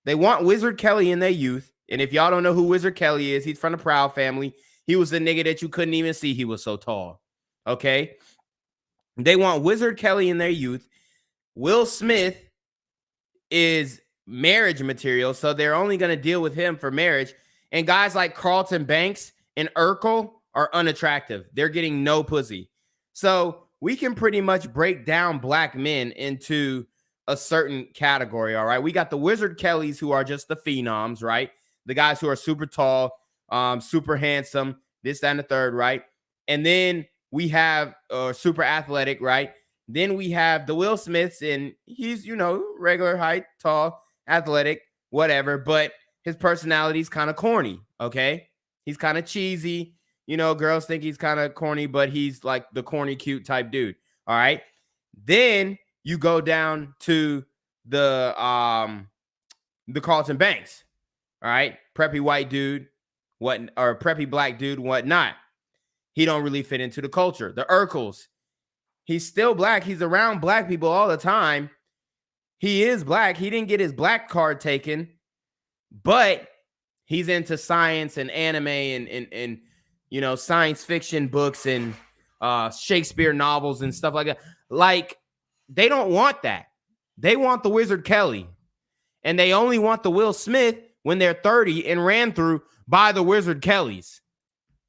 They want Wizard Kelly in their youth. And if y'all don't know who Wizard Kelly is, he's from the Proud family. He was the nigga that you couldn't even see. He was so tall. Okay. They want Wizard Kelly in their youth. Will Smith is marriage material, so they're only going to deal with him for marriage. And guys like Carlton Banks and Urkel are unattractive. They're getting no pussy. So we can pretty much break down Black men into a certain category, all right? We got the Wizard Kellys, who are just the phenoms, right? The guys who are super tall, super handsome, this, that, and the third, right? And then we have super athletic, right? Then we have the Will Smiths, and he's, you know, regular height, tall, athletic, whatever, but his personality's kind of corny, okay? He's kind of cheesy. You know, girls think he's kind of corny, but he's like the corny, cute type dude, all right? Then you go down to the Carlton Banks, all right? Preppy white dude, or preppy Black dude, whatnot. He don't really fit into the culture. The Urkels, he's still Black. He's around Black people all the time. He is Black. He didn't get his Black card taken, but he's into science and anime and you know, science fiction books and Shakespeare novels and stuff like that. Like, they don't want that. They want the Wizard Kelly. And they only want the Will Smith when they're 30 and ran through by the Wizard Kellys.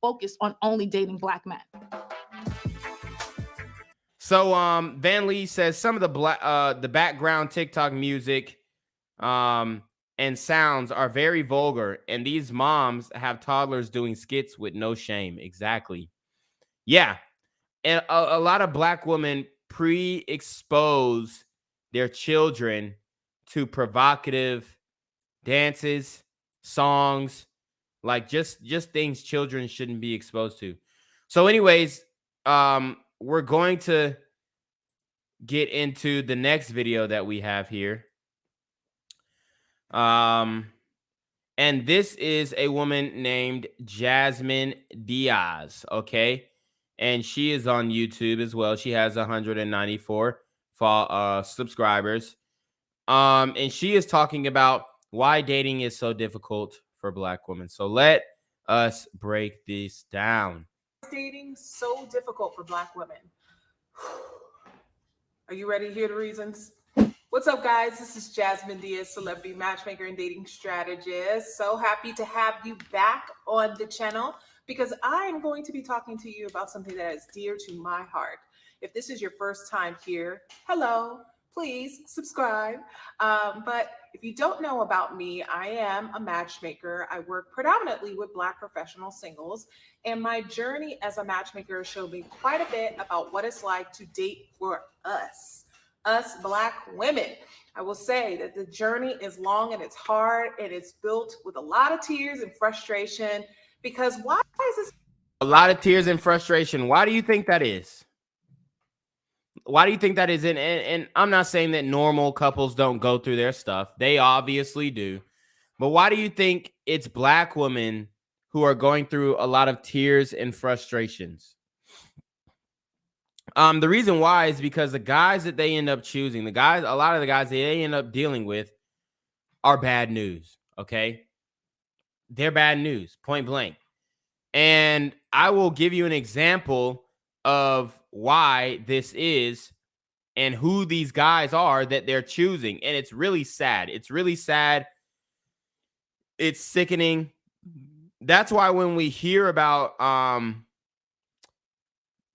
Focused on only dating Black men. So Van Lee says some of the background TikTok music and sounds are very vulgar, and these moms have toddlers doing skits with no shame. Exactly. Yeah. And a lot of Black women pre-expose their children to provocative dances, songs, like just things children shouldn't be exposed to. So anyways, we're going to get into the next video that we have here. And this is a woman named Jasmine Diaz, okay? And she is on YouTube as well. She has 194 subscribers. And she is talking about why dating is so difficult for Black women. So let us break this down. Dating so difficult for Black women. Are you ready to hear the reasons? What's up, guys? This is Jasmine Diaz, celebrity matchmaker and dating strategist. So happy to have you back on the channel because I am going to be talking to you about something that is dear to my heart. If this is your first time here, hello, please subscribe. But if you don't know about me, I am a matchmaker. I work predominantly with Black professional singles, and my journey as a matchmaker showed me quite a bit about what it's like to date for us Black women. I will say that the journey is long and it's hard and it's built with a lot of tears and frustration because why is this? A lot of tears and frustration. Why do you think that is? Why do you think that is? And I'm not saying that normal couples don't go through their stuff. They obviously do. But why do you think it's Black women who are going through a lot of tears and frustrations? The reason why is because the guys that they end up choosing, a lot of the guys that they end up dealing with are bad news, okay? They're bad news, point blank. And I will give you an example of why this is and who these guys are that they're choosing. And it's really sad. It's really sad. It's sickening. That's why when we hear about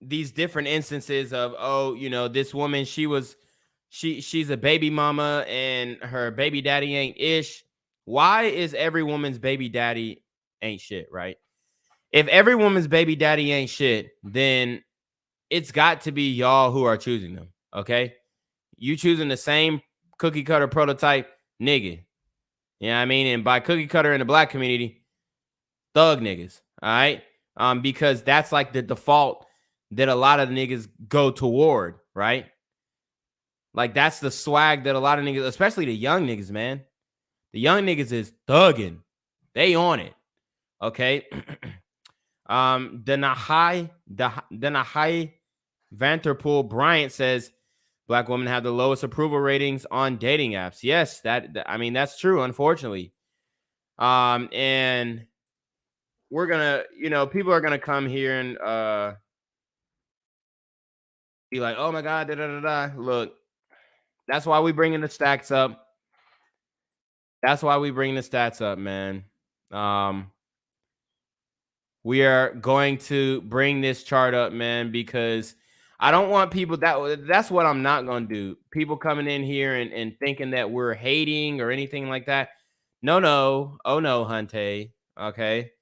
these different instances of, oh, you know, this woman, she's a baby mama and her baby daddy ain't ish. Why is every woman's baby daddy ain't shit, right? If every woman's baby daddy ain't shit, then it's got to be y'all who are choosing them, okay? You choosing the same cookie cutter prototype nigga. You know what I mean? And by cookie cutter in the Black community, thug niggas, all right? Because that's like the default that a lot of the niggas go toward, right? Like that's the swag that a lot of niggas, especially the young niggas, man. The young niggas is thugging. They on it, okay? The Nahai Vanterpool Bryant says Black women have the lowest approval ratings on dating apps. Yes, I mean that's true, unfortunately. And we're gonna, you know, people are gonna come here and be like, oh my God, da da da da. Look, that's why we bringing the stacks up. That's why we bring the stats up, man. We are going to bring this chart up, man, because I don't want people that's what I'm not going to do. People coming in here and thinking that we're hating or anything like that. No. Oh, no, Hunte. Okay.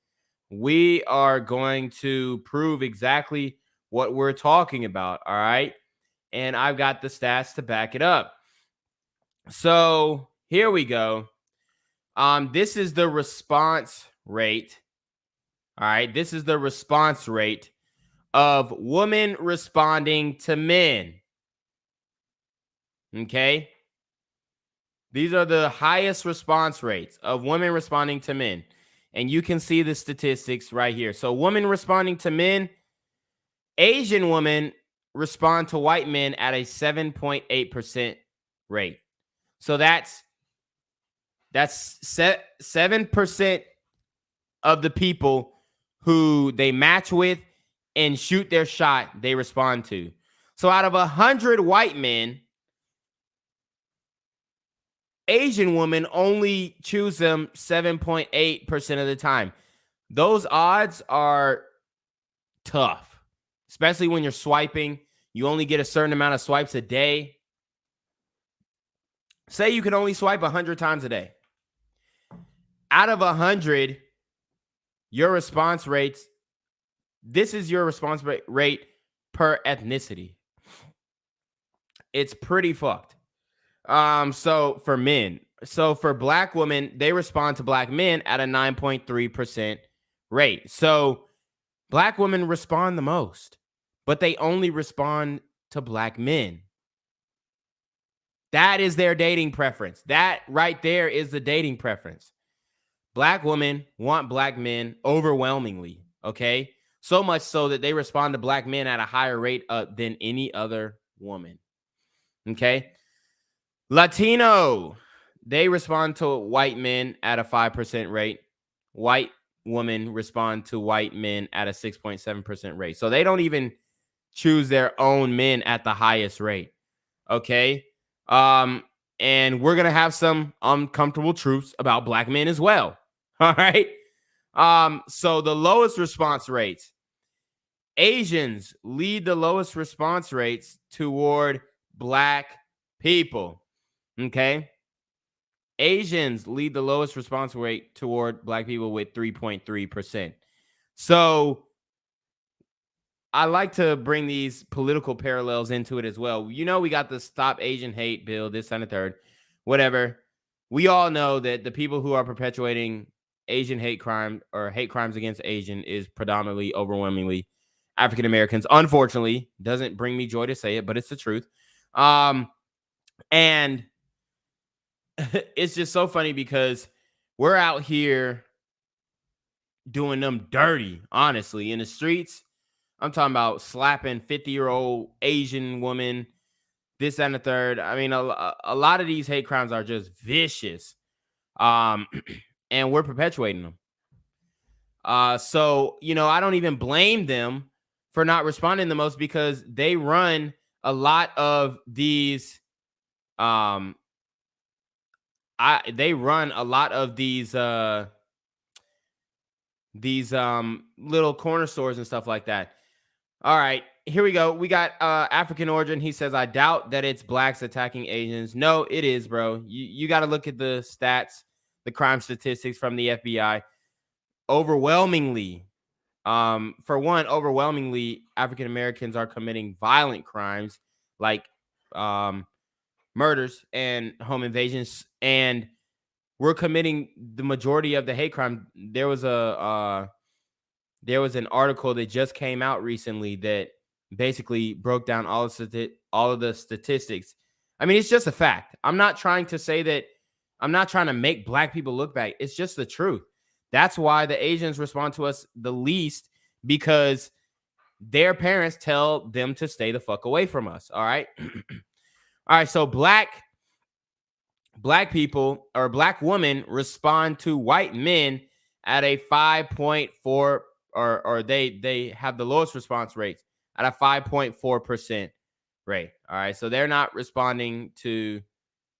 We are going to prove exactly what we're talking about. All right. And I've got the stats to back it up. So here we go. This is the response rate. All right. This is the response rate of women responding to men. Okay. These are the highest response rates of women responding to men. And you can see the statistics right here. So women responding to men, Asian women respond to white men at a 7.8% rate. So that's 7% of the people who they match with and shoot their shot, they respond to. So out of 100 white men, Asian women only choose them 7.8% of the time. Those odds are tough, especially when you're swiping. You only get a certain amount of swipes a day. Say you can only swipe 100 times a day. Out of 100, your response rates, this is your response rate per ethnicity. It's pretty fucked. So for men, so for black women, they respond to black men at a 9.3% rate. So black women respond the most, but they only respond to black men. That is their dating preference. That right there is the dating preference. Black women want black men overwhelmingly, okay? So much so that they respond to black men at a higher rate than any other woman, okay? Latino, they respond to white men at a 5% rate. White women respond to white men at a 6.7% rate. So they don't even choose their own men at the highest rate, okay? And we're going to have some uncomfortable truths about black men as well, all right? So the lowest response rates, Asians lead the lowest response rates toward black people. Okay. Asians lead the lowest response rate toward black people with 3.3%. So I like to bring these political parallels into it as well. You know, we got the Stop Asian Hate bill, this and the third, whatever. We all know that the people who are perpetuating Asian hate crime or hate crimes against Asian is predominantly, overwhelmingly African Americans. Unfortunately, doesn't bring me joy to say it, but it's the truth. And it's just so funny because we're out here doing them dirty, honestly, in the streets. I'm talking about slapping 50-year-old Asian woman, this and the third. I mean, a lot of these hate crimes are just vicious. And we're perpetuating them. So, you know, I don't even blame them for not responding the most because they run a lot of these they run a lot of these little corner stores and stuff like that. All right, here we go. We got African origin. He says, I doubt that it's blacks attacking Asians. No, it is, bro. You got to look at the stats, the crime statistics from the FBI. Overwhelmingly, overwhelmingly, African Americans are committing violent crimes like murders and home invasions, and we're committing the majority of the hate crime. There was an article that just came out recently that basically broke down all of the statistics. I mean, it's just a fact. I'm not trying to make black people look bad. It's just the truth. That's why the Asians respond to us the least, because their parents tell them to stay the fuck away from us. All right. All right. So black people or black women respond to white men at a 5.4, or they have the lowest response rates at a 5.4% rate. All right. So they're not responding to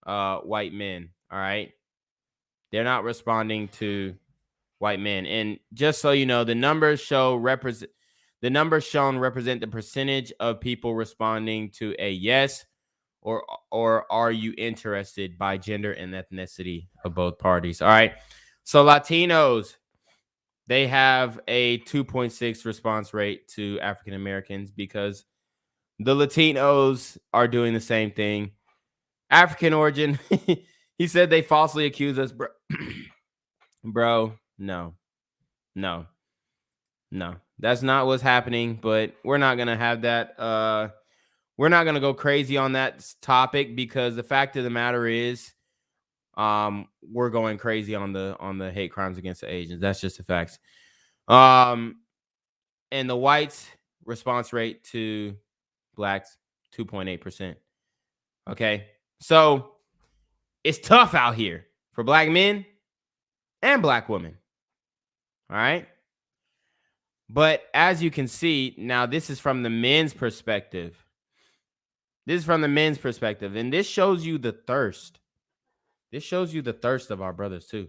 white men. All right. They're not responding to white men. And just so you know, the numbers shown represent the percentage of people responding to a yes or are you interested by gender and ethnicity of both parties. All right. So Latinos, they have a 2.6 response rate to African Americans because the Latinos are doing the same thing. African origin, he said they falsely accuse us, bro. Bro, no. That's not what's happening, but we're not going to have that. We're not going to go crazy on that topic because the fact of the matter is we're going crazy on the hate crimes against the Asians. That's just the facts. And the whites response rate to blacks, 2.8%. Okay. So it's tough out here for black men and black women. All right. But as you can see, now this is from the men's perspective. And this shows you the thirst. This shows you the thirst of our brothers too.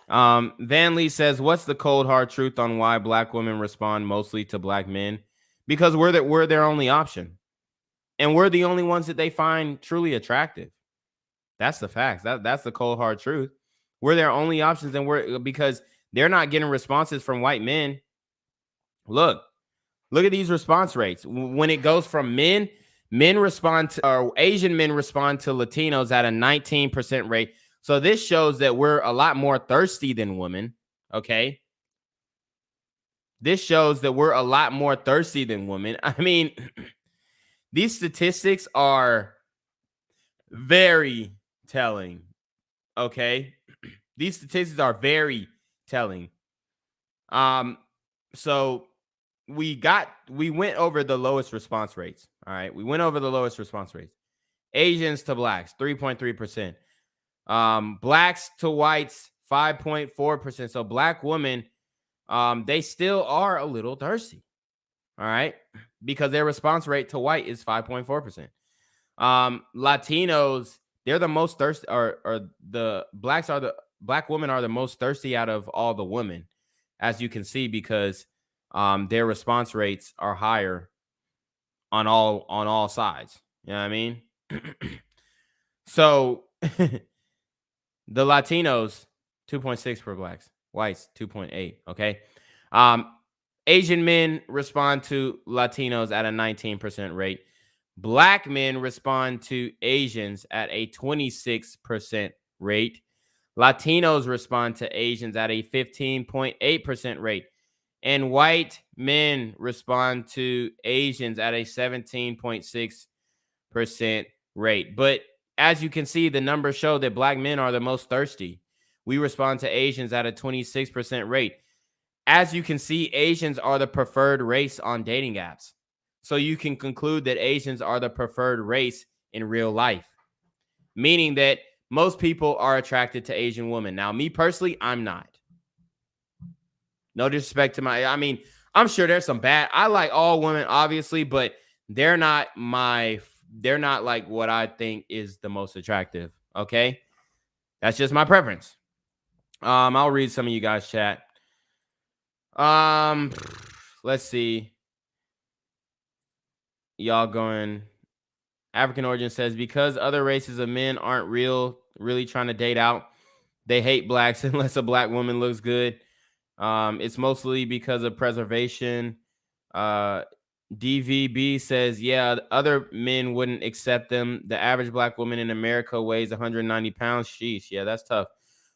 Van Lee says, what's the cold hard truth on why black women respond mostly to black men? Because we're their only option. And we're the only ones that they find truly attractive. That's the facts. That's the cold hard truth. We're their only options, and because they're not getting responses from white men. Look, Look at these response rates. When it goes from men respond to, or Asian men respond to Latinos at a 19% rate. So this shows that we're a lot more thirsty than women. Okay. This shows that we're a lot more thirsty than women. I mean, these statistics are very telling. Okay. These statistics are very telling. So we went over the lowest response rates. All right. We went over the lowest response rates. Asians to blacks, 3.3%. Blacks to whites, 5.4%. So black women, they still are a little thirsty. All right. Because their response rate to white is 5.4%. Latinos, they're the most thirsty, or the black women are the most thirsty out of all the women, as you can see, because their response rates are higher on all sides. You know what I mean? So the Latinos, 2.6 for blacks, whites, 2.8. Okay. Asian men respond to Latinos at a 19% rate. Black men respond to Asians at a 26% rate. Latinos respond to Asians at a 15.8% rate. And white men respond to Asians at a 17.6% rate. But as you can see, the numbers show that black men are the most thirsty. We respond to Asians at a 26% rate. As you can see, Asians are the preferred race on dating apps. So you can conclude that Asians are the preferred race in real life, meaning that most people are attracted to Asian women. Now, me personally, I'm not. No disrespect to I'm sure there's some bad. I like all women, obviously, but they're not like what I think is the most attractive. Okay. That's just my preference. I'll read some of you guys' chat. Let's see. Y'all going. African Origin says, because other races of men aren't really trying to date out, they hate blacks unless a black woman looks good. It's mostly because of preservation. DVB says, yeah, other men wouldn't accept them. The average black woman in America weighs 190 pounds. Sheesh. Yeah, that's tough.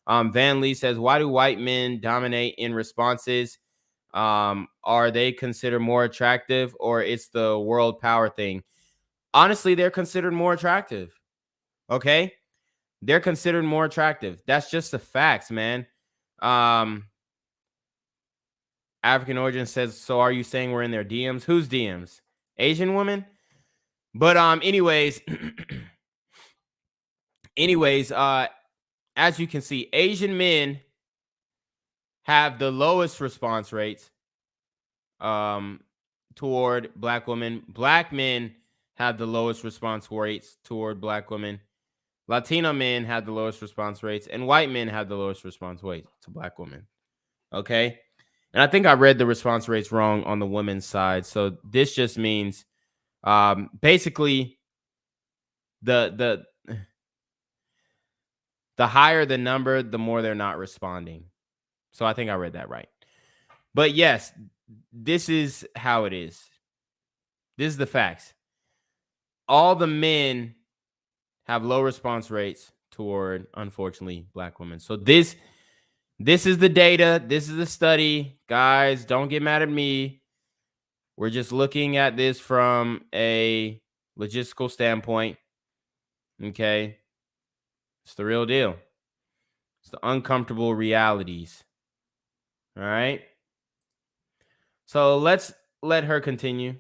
Van Lee says, why do white men dominate in responses? Are they considered more attractive, or it's the world power thing? Honestly, they're considered more attractive. Okay. They're considered more attractive. That's just the facts, man. African Origin says, so are you saying we're in their DMs? Whose DMs? Asian women? But anyways, as you can see, Asian men have the lowest response rates toward black women. Black men have the lowest response rates toward black women. Latino men have the lowest response rates, and white men have the lowest response rates to black women. Okay. And I think I read the response rates wrong on the women's side. So this just means basically the higher the number, the more they're not responding. So I think I read that right. But yes, this is how it is. This is the facts. All the men have low response rates toward, unfortunately, black women. So this is the data. This is the study. Guys, don't get mad at me. We're just looking at this from a logistical standpoint. Okay. It's the real deal. It's the uncomfortable realities. All right. So let's let her continue.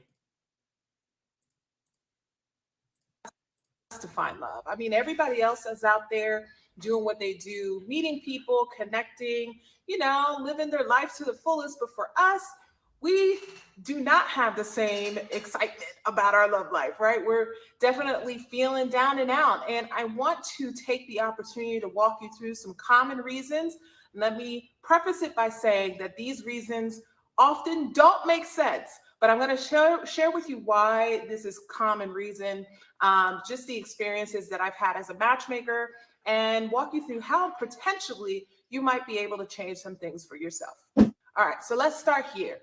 To find love. I mean, everybody else is out there doing what they do, meeting people, connecting, living their life to the fullest. But for us, we do not have the same excitement about our love life, right? We're definitely feeling down and out. And I want to take the opportunity to walk you through some common reasons. Let me preface it by saying that these reasons often don't make sense, but I'm going to share with you why this is common reason, just the experiences that I've had as a matchmaker, and walk you through how potentially you might be able to change some things for yourself. All right, so let's start here.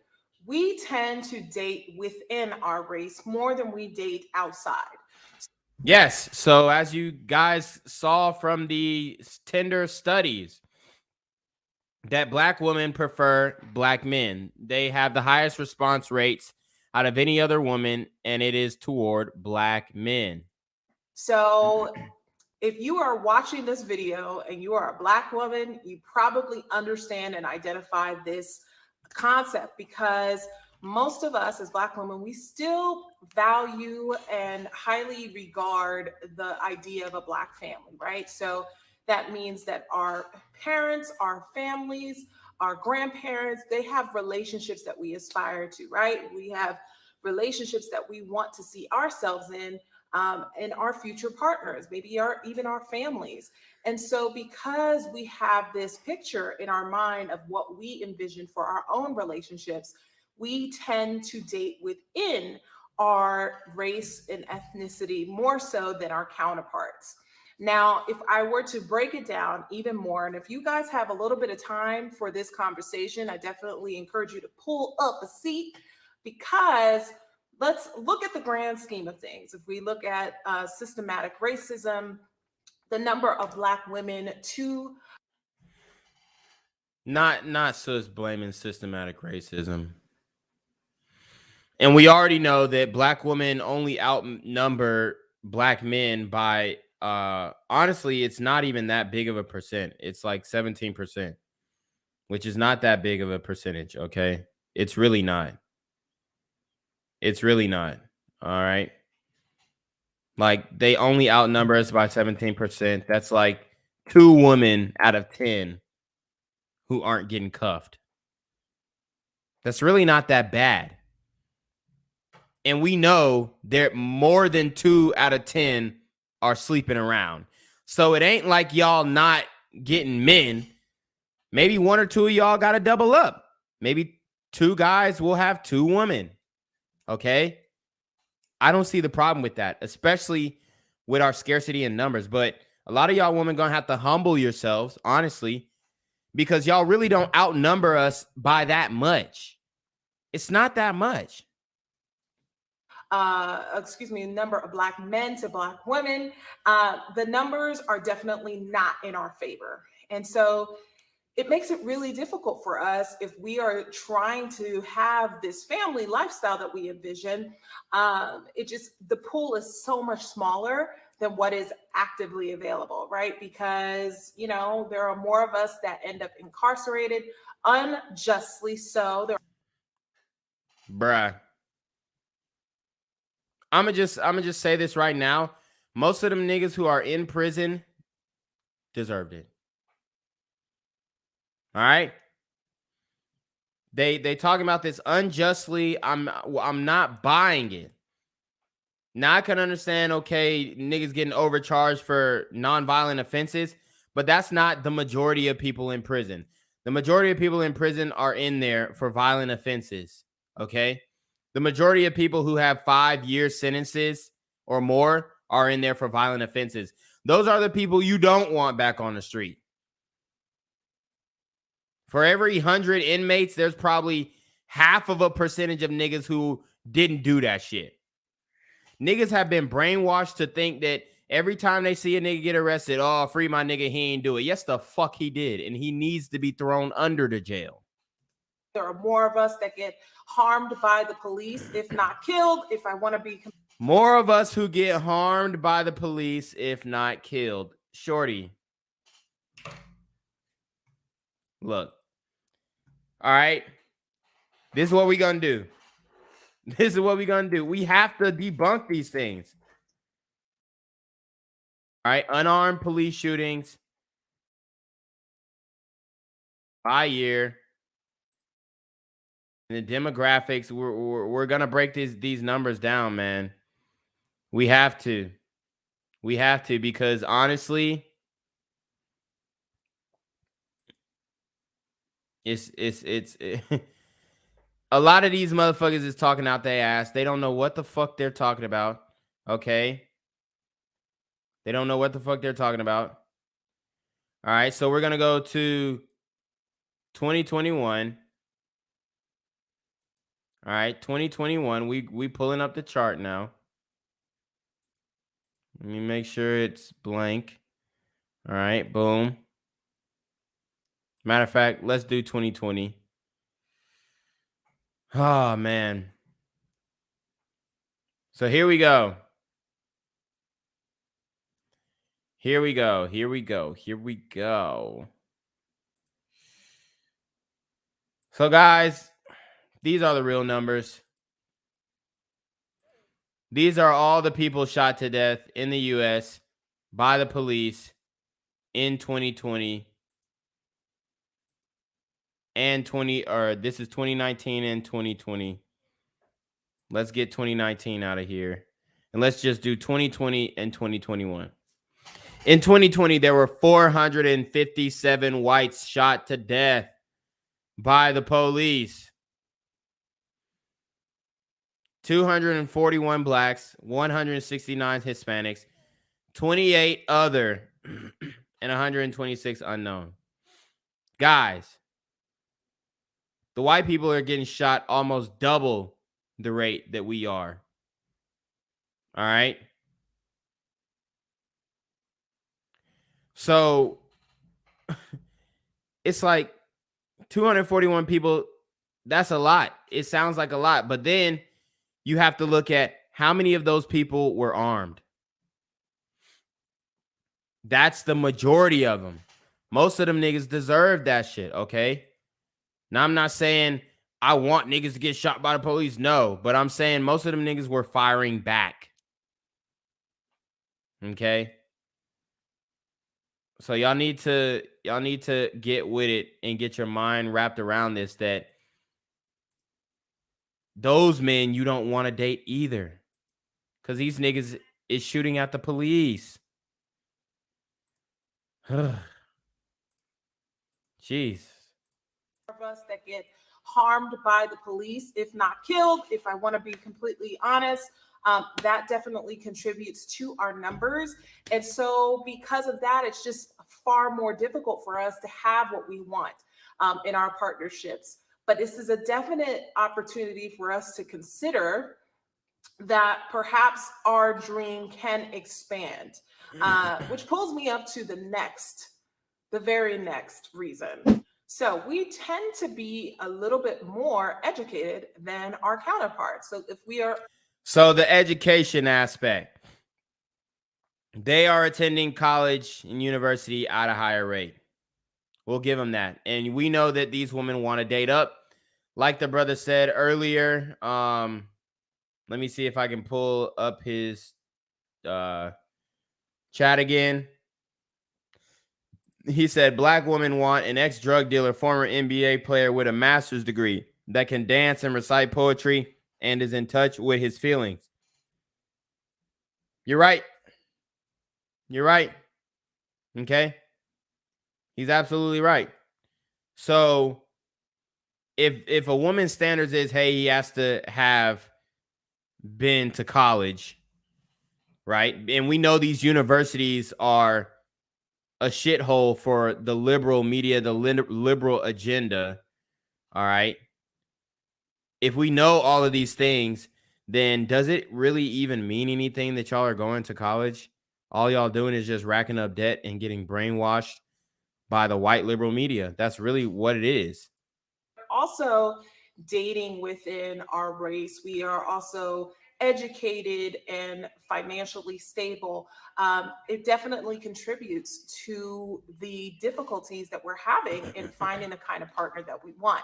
we tend to date within our race more than we date outside. Yes. So as you guys saw from the Tinder studies, that black women prefer black men. They have the highest response rates out of any other woman, and it is toward black men. So if you are watching this video and you are a black woman, you probably understand and identify this concept, because most of us as black women, we still value and highly regard the idea of a black family, right? So that means that our parents, our families, our grandparents, they have relationships that we aspire to, right? We have relationships that we want to see ourselves in, and our future partners, maybe even our families. And so because we have this picture in our mind of what we envision for our own relationships, we tend to date within our race and ethnicity more so than our counterparts. Now, if I were to break it down even more, and if you guys have a little bit of time for this conversation, I definitely encourage you to pull up a seat, because let's look at the grand scheme of things. If we look at systematic racism, the number of black women to Not sus blaming systematic racism. And we already know that black women only outnumber black men by honestly, it's not even that big of a percent. It's like 17%, which is not that big of a percentage, okay? It's really not. It's really not. All right. Like, they only outnumber us by 17%. That's like 2 women out of 10 who aren't getting cuffed. That's really not that bad. And we know there more than 2 out of 10 are sleeping around. So it ain't like y'all not getting men. Maybe 1 or 2 of y'all got to double up. Maybe 2 guys will have 2 women. Okay? I don't see the problem with that, especially with our scarcity in numbers. But a lot of y'all women going to have to humble yourselves, honestly, because y'all really don't outnumber us by that much. It's not that much. number of black men to black women, the numbers are definitely not in our favor. And so it makes it really difficult for us if we are trying to have this family lifestyle that we envision. The pool is so much smaller than what is actively available, right? Because, there are more of us that end up incarcerated unjustly so. Bruh. I'ma just say this right now. Most of them niggas who are in prison deserved it. All right? They talking about this unjustly. I'm not buying it. Now I can understand, okay, niggas getting overcharged for nonviolent offenses, but that's not the majority of people in prison. The majority of people in prison are in there for violent offenses, okay? The majority of people who have 5-year sentences or more are in there for violent offenses. Those are the people you don't want back on the street. For every 100 inmates, there's probably half of a percentage of niggas who didn't do that shit. Niggas have been brainwashed to think that every time they see a nigga get arrested, oh, free my nigga, he ain't do it. Yes, the fuck he did. And he needs to be thrown under the jail. There are more of us that get harmed by the police, if not killed, if I want to be. More of us who get harmed by the police, if not killed. Shorty. Look. All right. This is what we gonna do. This is what we gonna do. We have to debunk these things. All right. Unarmed police shootings by year. And the demographics, we're gonna break these numbers down, man. We have to. We have to, because honestly, it's a lot of these motherfuckers is talking out their ass. They don't know what the fuck they're talking about. Okay. They don't know what the fuck they're talking about. All right. So we're going to go to 2021. All right, 2021. We pulling up the chart now. Let me make sure it's blank. All right, boom. Matter of fact, let's do 2020. Oh, man. So here we go. Here we go. Here we go. Here we go. So, guys, these are the real numbers. These are all the people shot to death in the U.S. by the police in 2020 and this is 2019 and 2020. Let's get 2019 out of here. And let's just do 2020 and 2021. In 2020, there were 457 whites shot to death by the police. 241 blacks, 169 Hispanics, 28 other, and 126 unknown. Guys, the white people are getting shot almost double the rate that we are. All right? So, it's like 241 people. That's a lot. It sounds like a lot. But then you have to look at how many of those people were armed. That's the majority of them. Most of them niggas deserve that shit, okay? Now, I'm not saying I want niggas to get shot by the police. No, but I'm saying most of them niggas were firing back. Okay? So y'all need to get with it and get your mind wrapped around this, that those men you don't want to date either. Because these niggas is shooting at the police. Jeez. Of us that get harmed by the police, if not killed, if I want to be completely honest, that definitely contributes to our numbers. And so because of that, it's just far more difficult for us to have what we want in our partnerships. But this is a definite opportunity for us to consider that perhaps our dream can expand, which pulls me up to the very next reason. So we tend to be a little bit more educated than our counterparts. So if we are... So the education aspect, they are attending college and university at a higher rate. We'll give them that. And we know that these women want to date up. Like the brother said earlier, let me see if I can pull up his chat again. He said, black women want an ex-drug dealer, former NBA player with a master's degree that can dance and recite poetry and is in touch with his feelings. You're right. You're right. Okay? He's absolutely right. So if a woman's standards is, hey, he has to have been to college, right? And we know these universities are a shithole for the liberal media, the liberal agenda. All right. If we know all of these things, then does it really even mean anything that y'all are going to college? All y'all doing is just racking up debt and getting brainwashed by the white liberal media. That's really what it is. Also dating within our race, we are also educated and financially stable. It definitely contributes to the difficulties that we're having in finding the kind of partner that we want.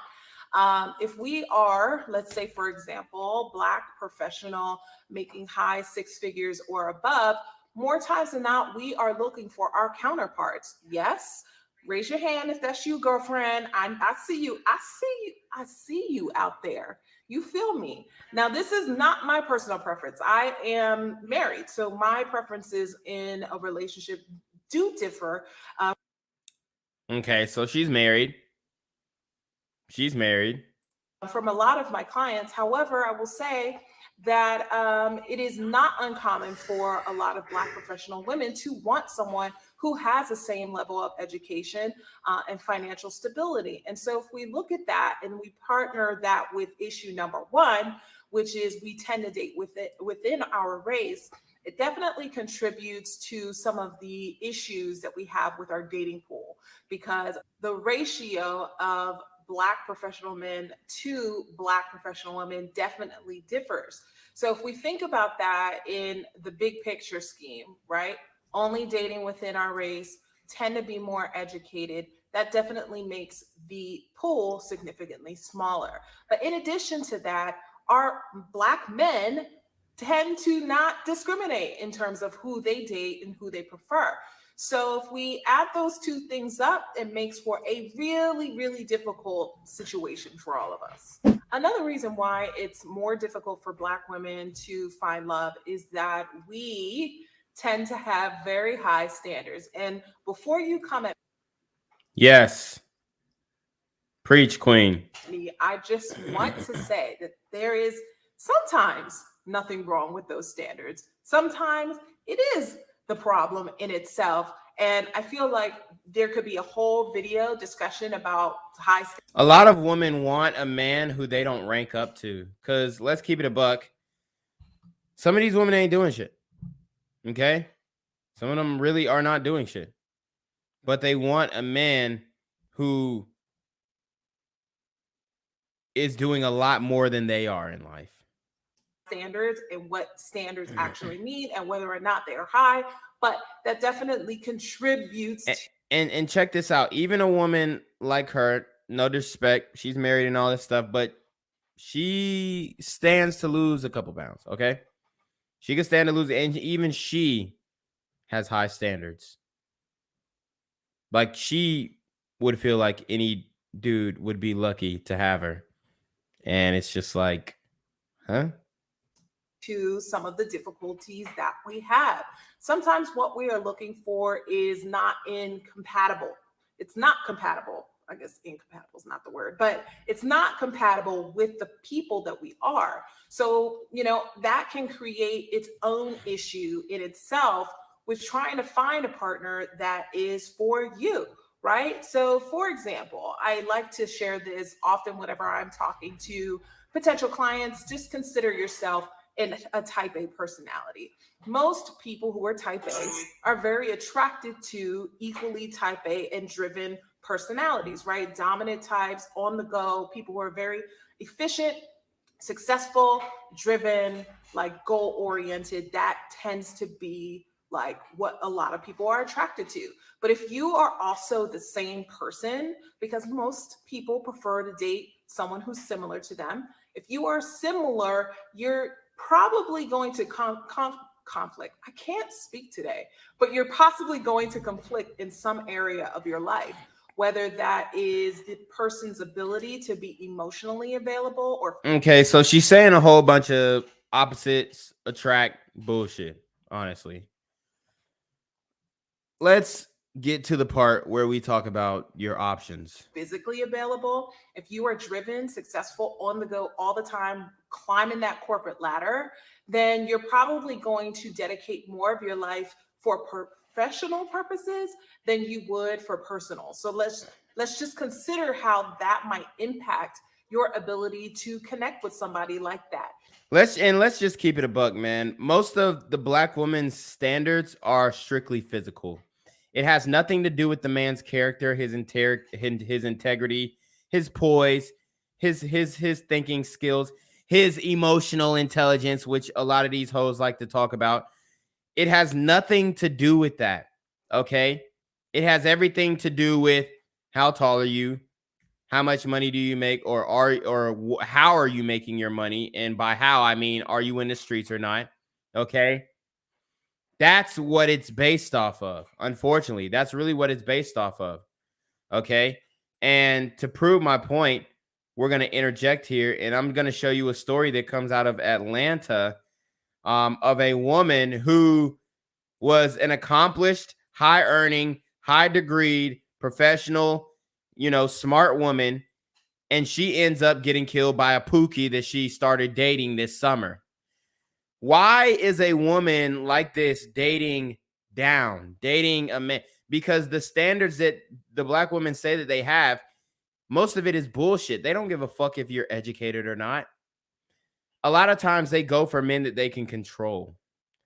If we are, let's say, for example, Black professional making high six figures or above, more times than not, we are looking for our counterparts. Yes. Raise your hand if that's you, girlfriend. I see you. I see you out there. You feel me? Now, this is not my personal preference. I am married, so my preferences in a relationship do differ. Okay, so she's married. She's married. From a lot of my clients. However, I will say that it is not uncommon for a lot of Black professional women to want someone who has the same level of education and financial stability. And so if we look at that and we partner that with issue number one, which is we tend to date within our race, it definitely contributes to some of the issues that we have with our dating pool, because the ratio of Black professional men to Black professional women definitely differs. So if we think about that in the big picture scheme, right? Only dating within our race, tend to be more educated. That definitely makes the pool significantly smaller. But in addition to that, our Black men tend to not discriminate in terms of who they date and who they prefer. So if we add those two things up, it makes for a really, really difficult situation for all of us. Another reason why it's more difficult for Black women to find love is that we tend to have very high standards. And before you come at Yes. Preach, queen. me, I just want to say that there is sometimes nothing wrong with those standards. Sometimes it is the problem in itself. And I feel like there could be a whole video discussion about high standards. A lot of women want a man who they don't rank up to. Because let's keep it a buck. Some of these women ain't doing shit. Okay? Some of them really are not doing shit. But they want a man who is doing a lot more than they are in life. Standards and what standards actually mean and whether or not they are high, but that definitely contributes. And check this out. Even a woman like her, no disrespect, she's married and all this stuff, but she stands to lose a couple pounds, okay? She can stand to lose, and even she has high standards. Like, she would feel like any dude would be lucky to have her. And it's just like, huh? To some of the difficulties that we have. Sometimes what we are looking for is not incompatible. It's not compatible. I guess incompatible is not the word, but it's not compatible with the people that we are. So, that can create its own issue in itself with trying to find a partner that is for you, right? So, for example, I like to share this often whenever I'm talking to potential clients. Just consider yourself in a type A personality. Most people who are type A are very attracted to equally type A and driven personalities, right? Dominant types, on the go, people who are very efficient, successful, driven, like goal oriented. That tends to be like what a lot of people are attracted to. But if you are also the same person, because most people prefer to date someone who's similar to them, if you are similar, you're probably going to conflict. I can't speak today, but you're possibly going to conflict in some area of your life, whether that is the person's ability to be emotionally available or. Okay, so she's saying a whole bunch of opposites attract bullshit, honestly. Let's get to the part where we talk about your options. Physically available. If you are driven, successful, on the go all the time, climbing that corporate ladder, then you're probably going to dedicate more of your life for professional purposes than you would for personal. So let's just consider how that might impact your ability to connect with somebody like that. Let's just keep it a buck, man. Most of the Black woman's standards are strictly physical. It has nothing to do with the man's character, his integrity, his poise, his thinking skills, his emotional intelligence, which a lot of these hoes like to talk about. It has nothing to do with that, okay? It has everything to do with how tall are you, how much money do you make, or how are you making your money? And by how, I mean, are you in the streets or not? Okay? That's what it's based off of. Unfortunately, that's really what it's based off of. Okay? And to prove my point, we're going to interject here, and I'm going to show you a story that comes out of Atlanta of a woman who was an accomplished, high-earning, high-degreed, professional, smart woman, and she ends up getting killed by a pookie that she started dating this summer. Why is a woman like this dating a man? Because the standards that the black women say that they have, most of it is bullshit. They don't give a fuck if you're educated or not. A lot of times they go for men that they can control,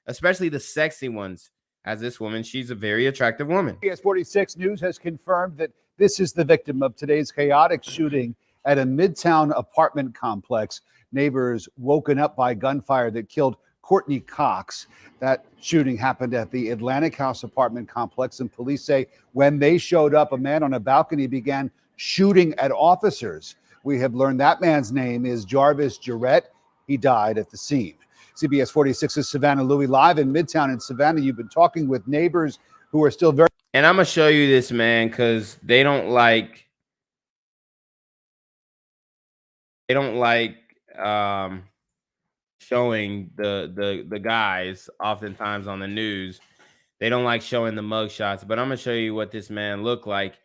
especially the sexy ones. As this woman, she's a very attractive woman. CBS 46 News has confirmed that this is the victim of today's chaotic shooting at a Midtown apartment complex. Neighbors woken up by gunfire that killed Courtney Cox. That shooting happened at the Atlantic House apartment complex, and police say when they showed up, a man on a balcony began shooting at officers. We have learned that man's name is Jarvis Jarrett. He died at the scene. CBS 46's Savannah Louie live in Midtown in Savannah. You've been talking with neighbors who are still very. And I'm gonna show you this, man, because they don't like showing the guys oftentimes on the news. They don't like showing the mug shots, but I'm gonna show you what this man looked like.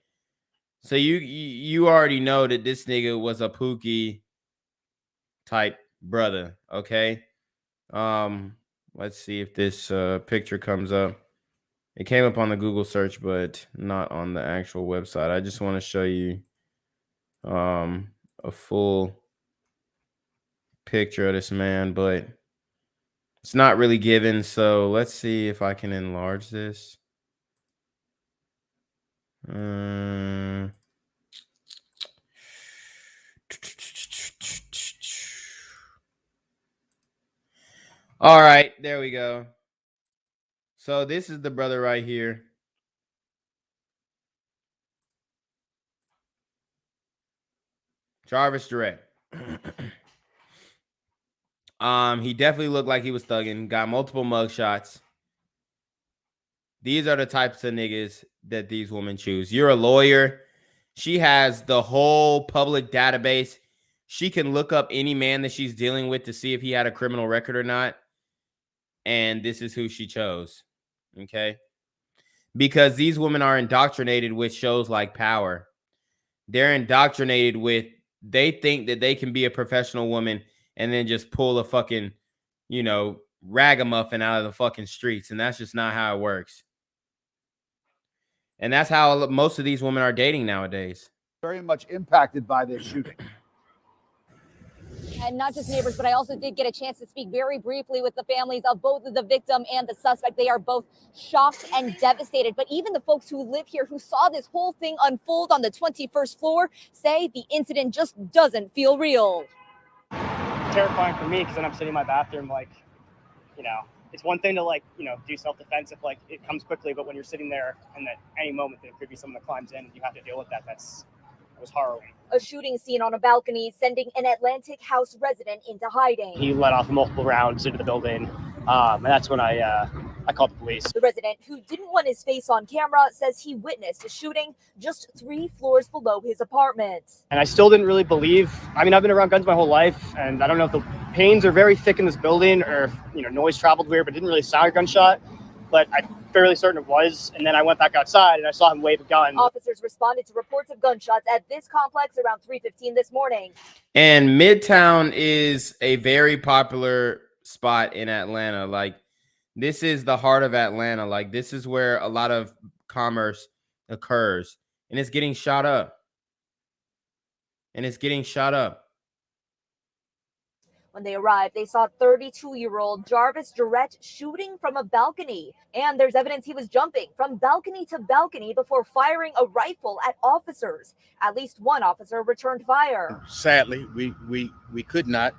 So you already know that this nigga was a Pookie type brother, okay? Let's see if this picture comes up. It came up on the Google search, but not on the actual website. I just want to show you a full picture of this man, but it's not really given. So let's see if I can enlarge this. All right, there we go. So this is the brother right here. Jarvis Jarrett. He definitely looked like he was thugging. Got multiple mug shots. These are the types of niggas that these women choose. You're a lawyer. She has the whole public database. She can look up any man that she's dealing with to see if he had a criminal record or not. And this is who she chose. Okay? Because these women are indoctrinated with shows like Power. They're indoctrinated with, they think that they can be a professional woman and then just pull a fucking, ragamuffin out of the fucking streets. And that's just not how it works. And that's how most of these women are dating nowadays. Very much impacted by this shooting. And not just neighbors, but I also did get a chance to speak very briefly with the families of both the victim and the suspect. They are both shocked and devastated. But even the folks who live here, who saw this whole thing unfold on the 21st floor, say the incident just doesn't feel real. Terrifying for me because then I'm sitting in my bathroom, it's one thing to do self-defense if it comes quickly, but when you're sitting there and at any moment there could be someone that climbs in and you have to deal with that, it was harrowing. A shooting scene on a balcony, sending an Atlantic House resident into hiding. He let off multiple rounds into the building, and that's when I called the police. The resident, who didn't want his face on camera, says he witnessed a shooting just 3 floors below his apartment. And I still didn't really believe. I've been around guns my whole life, and I don't know if the panes are very thick in this building or if, noise traveled weird, but it didn't really sound like a gunshot. But I'm fairly certain it was. And then I went back outside and I saw him wave a gun. Officers responded to reports of gunshots at this complex around 3:15 this morning. And Midtown is a very popular spot in Atlanta. This is the heart of Atlanta. This is where a lot of commerce occurs. And it's getting shot up. When they arrived, they saw 32-year-old Jarvis Jarrett shooting from a balcony. And there's evidence he was jumping from balcony to balcony before firing a rifle at officers. At least one officer returned fire. Sadly, we could not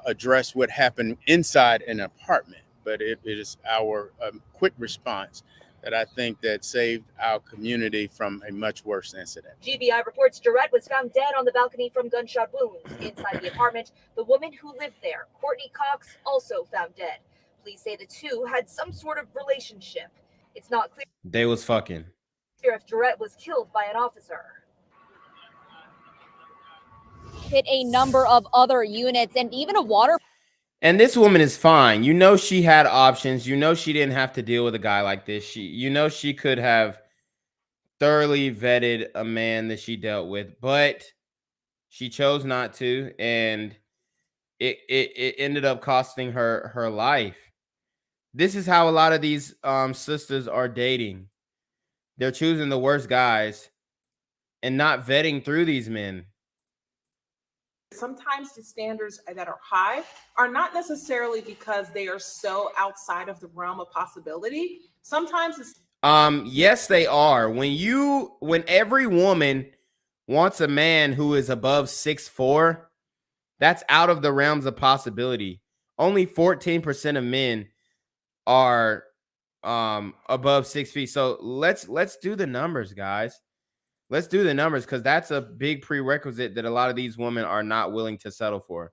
address what happened inside an apartment, but it is our quick response that I think that saved our community from a much worse incident. GBI reports Jarrett was found dead on the balcony from gunshot wounds. Inside the apartment, the woman who lived there, Courtney Cox, also found dead. Police say the two had some sort of relationship. It's not clear. They was fucking. If Jarrett was killed by an officer. Hit a number of other units and even a water. And this woman is fine. She had options. She didn't have to deal with a guy like this. She could have thoroughly vetted a man that she dealt with, but she chose not to. And it ended up costing her life. This is how a lot of these sisters are dating. They're choosing the worst guys and not vetting through these men. Sometimes the standards that are high are not necessarily because they are so outside of the realm of possibility. Sometimes it's Yes, they are. When every woman wants a man who is above 6'4", that's out of the realms of possibility. Only 14% of men are above 6 feet. So let's do the numbers, guys. Let's do the numbers, because that's a big prerequisite that a lot of these women are not willing to settle for.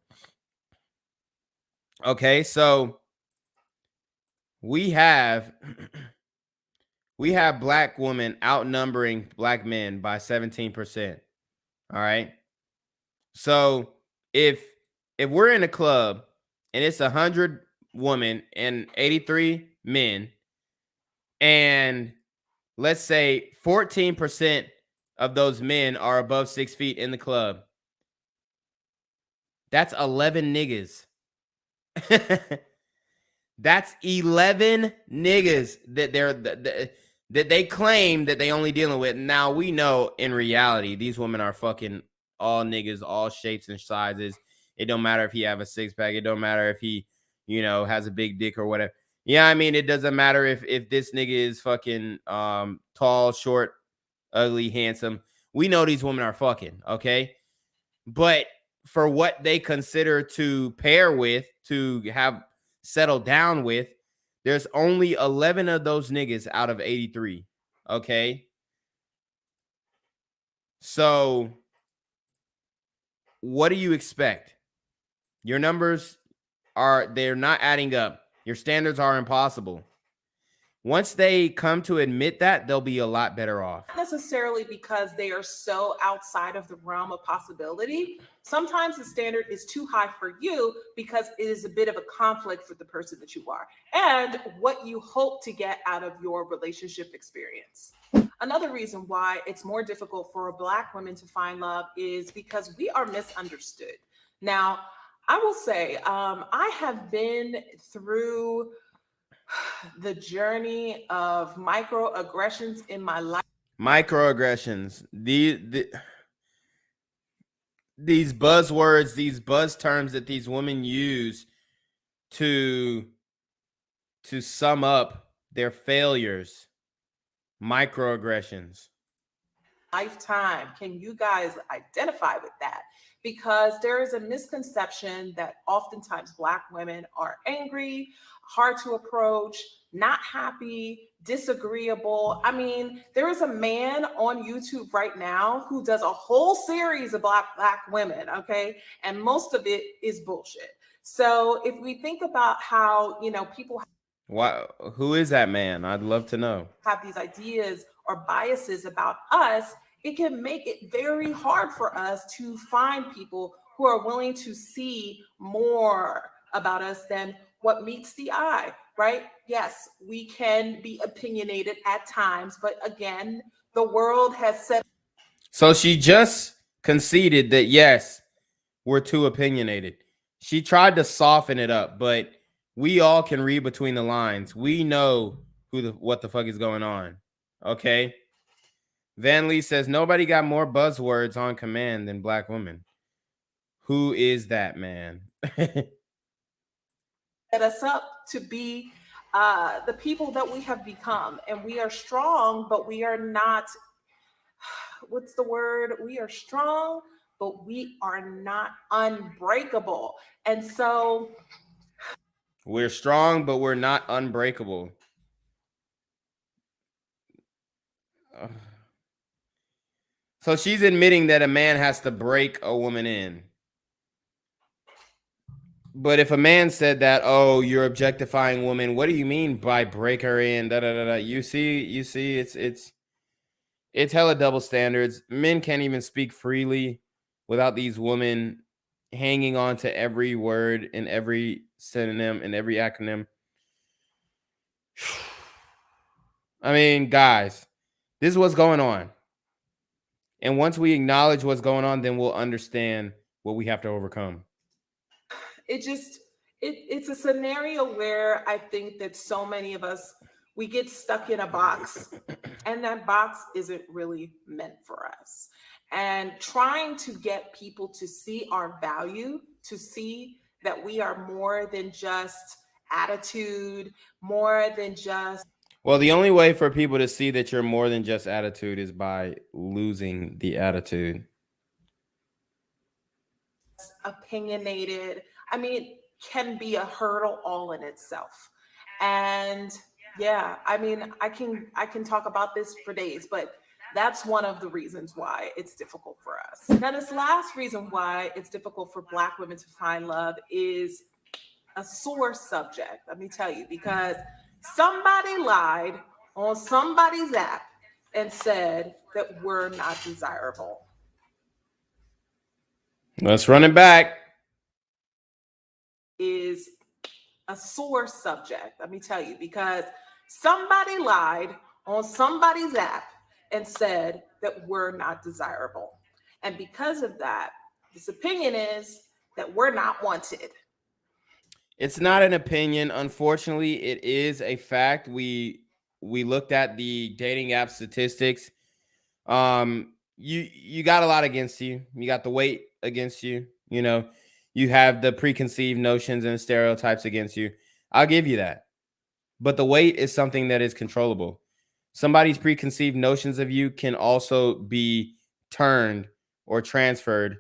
Okay, so we have black women outnumbering black men by 17%. All right. So if we're in a club and it's 100 women and 83 men, and let's say 14% of those men are above 6 feet in the club, that's 11 niggas. That's 11 niggas that they claim that they only dealing with. Now we know in reality these women are fucking all niggas, all shapes and sizes. It don't matter if he have a six pack. It don't matter if he, has a big dick or whatever. Yeah, I mean, it doesn't matter if this nigga is fucking tall, short, ugly, handsome. We know these women are fucking, okay? But for what they consider to pair with, to have settled down with, there's only 11 of those niggas out of 83. Okay. So what do you expect? Your numbers they're not adding up. Your standards are impossible. Once they come to admit that, they'll be a lot better off. not necessarily because they are so outside of the realm of possibility. Sometimes the standard is too high for you because it is a bit of a conflict for the person that you are and what you hope to get out of your relationship experience. Another reason why it's more difficult for Black women to find love is because we are misunderstood. Now, I will say, I have been through the journey of microaggressions in my life. Microaggressions. These buzzwords, these buzz terms that these women use to sum up their failures. Microaggressions. Lifetime. Can you guys identify with that? Because there is a misconception that oftentimes Black women are angry, hard to approach, not happy, disagreeable. I mean, there is a man on YouTube right now who does a whole series of Black women, okay? And most of it is bullshit. So if we think about how, people Who is that man? I'd love to know. have these ideas or biases about us, it can make it very hard for us to find people who are willing to see more about us than what meets the eye, right? Yes, we can be opinionated at times, but again, the world has set. So she just conceded that, yes, we're too opinionated. She tried to soften it up, but we all can read between the lines. We know what the fuck is going on. Okay. Van Lee says nobody got more buzzwords on command than Black women. Who is that man? Set us up to be the people that we have become, and we are strong, but we are not. What's the word? We are strong, but we are not unbreakable. And so we're strong, but we're not unbreakable. So she's admitting that a man has to break a woman in. But if a man said that, oh, you're objectifying women, what do you mean by break her in? Da, da, da, da. You see, it's hella double standards. Men can't even speak freely without these women hanging on to every word and every synonym and every acronym. I mean, guys, this is what's going on. And once we acknowledge what's going on, then we'll understand what we have to overcome. it's a scenario where I think that so many of us, we get stuck in a box, and that box isn't really meant for us. And trying to get people to see our value, to see that we are more than just attitude, more than just Well, the only way for people to see that you're more than just attitude is by losing the attitude. opinionated, I mean, can be a hurdle all in itself. And yeah, I mean, I can talk about this for days, but that's one of the reasons why it's difficult for us. Now, this last reason why it's difficult for Black women to find love is a sore subject, let me tell you, because somebody lied on somebody's app and said that we're not desirable. Let's run it back. Is a sore subject, let me tell you, because somebody lied on somebody's app and said that we're not desirable. And because of that, this opinion is that we're not wanted. It's not an opinion. Unfortunately, it is a fact. We looked at the dating app statistics. You got a lot against you. You got the weight against you. You know, you have the preconceived notions and stereotypes against you. I'll give you that. But the weight is something that is controllable. Somebody's preconceived notions of you can also be turned or transferred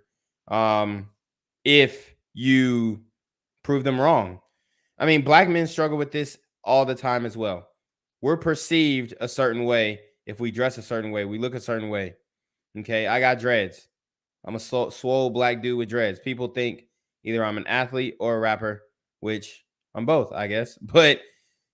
if you prove them wrong. I mean, Black men struggle with this all the time as well. We're perceived a certain way if we dress a certain way, we look a certain way. Okay, I got dreads. I'm a swole Black dude with dreads. People think either I'm an athlete or a rapper, which I'm both, I guess. But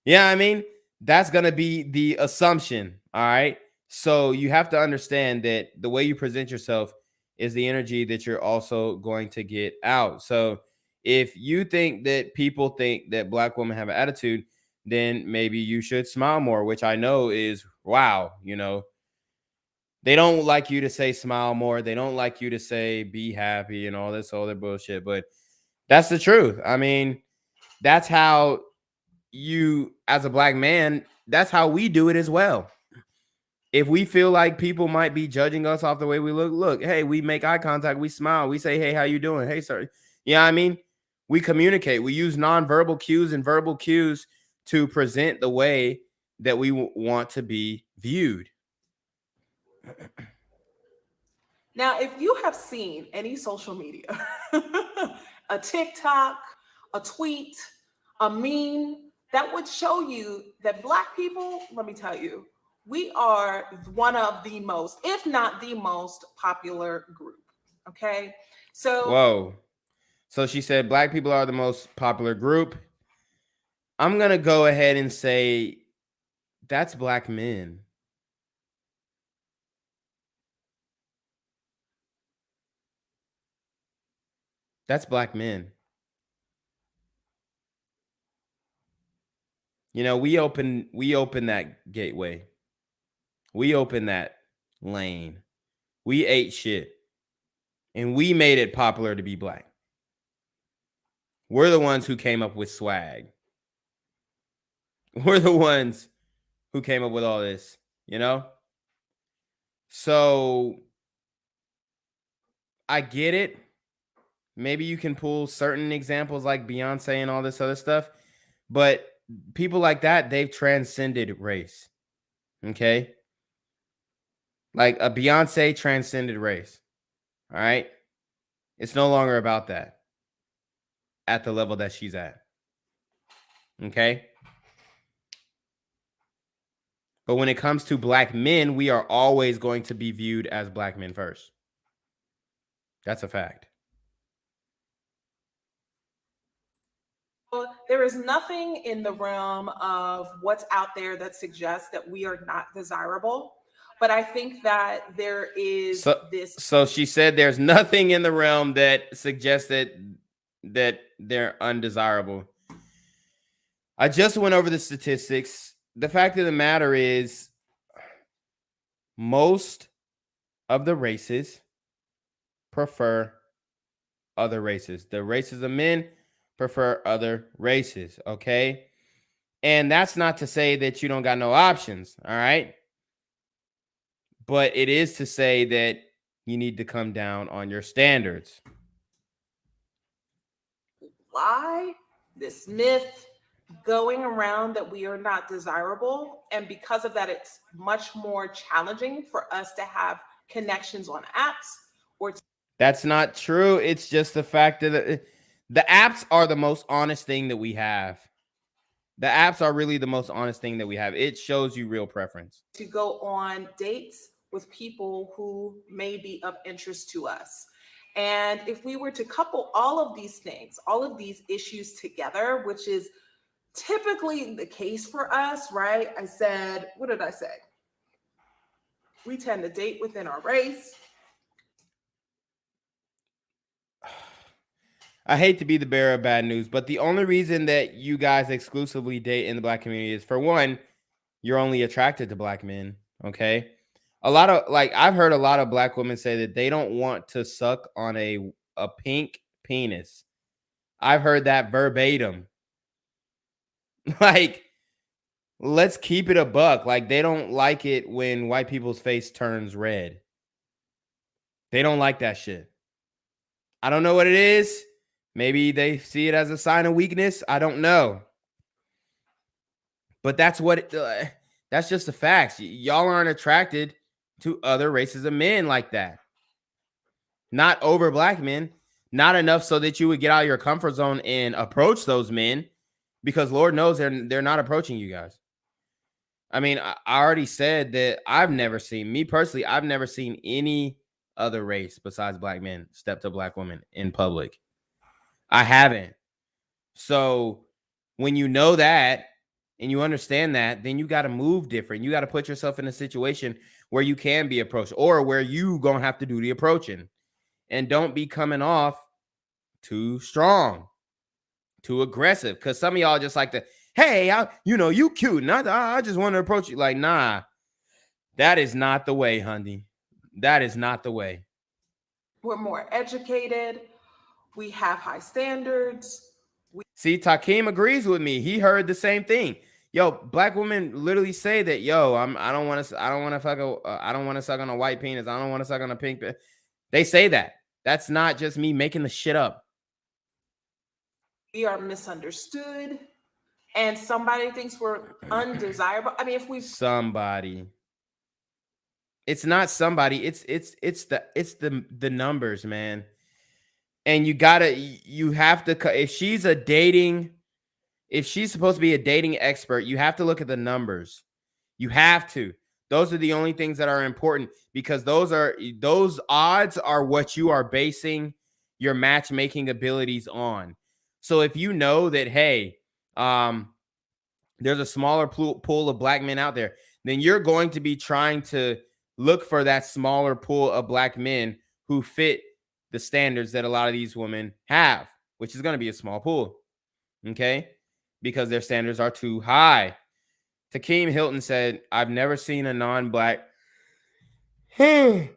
yeah, I mean, that's going to be the assumption. All right. So you have to understand that the way you present yourself is the energy that you're also going to get out. So if you think that people think that Black women have an attitude, then maybe you should smile more, which I know is wow. You know, they don't like you to say smile more. They don't like you to say be happy and all this other bullshit. But that's the truth. I mean, that's how you, as a Black man, that's how we do it as well. If we feel like people might be judging us off the way we look, hey, we make eye contact, we smile, we say, hey, how you doing? Hey, sir. Yeah, I mean, we communicate. We use nonverbal cues and verbal cues to present the way that we want to be viewed. Now, if you have seen any social media, a TikTok, a tweet, a meme, that would show you that Black people, let me tell you, we are one of the most, if not the most popular group. Okay. So, Whoa. So she said Black people are the most popular group. I'm going to go ahead and say that's Black men. That's Black men. You know, we open that gateway. We opened that lane. We ate shit. And we made it popular to be Black. We're the ones who came up with swag. We're the ones who came up with all this, you know? So I get it. Maybe you can pull certain examples like Beyonce and all this other stuff, but people like that, they've transcended race. Okay? Like a Beyonce transcended race. All right? It's no longer about that at the level that she's at. Okay? But when it comes to Black men, we are always going to be viewed as Black men first. That's a fact. there is nothing in the realm of what's out there that suggests that we are not desirable. But I think that there is this. So she said there's nothing in the realm that suggests that they're undesirable. I just went over the statistics. The fact of the matter is, most of the races prefer other races. The races of men prefer other races, okay? And that's not to say that you don't got no options, all right? But it is to say that you need to come down on your standards. Lie, this myth going around that we are not desirable. And because of that, it's much more challenging for us to have connections on apps or. That's not true. It's just the fact that the apps are the most honest thing that we have. The apps are really the most honest thing that we have. It shows you real preference. To go on dates with people who may be of interest to us. And if we were to couple all of these things, all of these issues together, which is typically the case for us, right? I said, what did I say? We tend to date within our race. I hate to be the bearer of bad news, but the only reason that you guys exclusively date in the black community is, for one, you're only attracted to black men, okay? I've heard a lot of black women say that they don't want to suck on a pink penis. I've heard that verbatim. Like, let's keep it a buck. Like, they don't like it when white people's face turns red. They don't like that shit. I don't know what it is. Maybe they see it as a sign of weakness. I don't know. But that's that's just the facts. Y'all aren't attracted to other races of men like that. Not over black men. Not enough so that you would get out of your comfort zone and approach those men, because Lord knows they're not approaching you guys. I mean, I already said that I've never seen any other race besides black men step to black women in public. I haven't. So when you know that and you understand that, then you got to move different. You got to put yourself in a situation where you can be approached, or where you going to have to do the approaching. And don't be coming off too strong, too aggressive. Because some of y'all just like to, hey, you cute. And I just want to approach you. Like, nah, that is not the way, honey. That is not the way. We're more educated. We have high standards. See, Takeem agrees with me. He heard the same thing. Yo, black women literally say that. Yo, I don't want to suck on a white penis. I don't want to suck on a pink penis. They say that. That's not just me making the shit up. We are misunderstood, and somebody thinks we're undesirable. I mean, it's not somebody. It's the numbers, man. And you have to, if she's supposed to be a dating expert, you have to look at the numbers. You have to. Those are the only things that are important, because those odds are what you are basing your matchmaking abilities on. So if you know that, hey, there's a smaller pool of black men out there, then you're going to be trying to look for that smaller pool of black men who fit the standards that a lot of these women have, which is going to be a small pool, okay? Because their standards are too high. Takeem Hilton said, I've never seen a non-black. He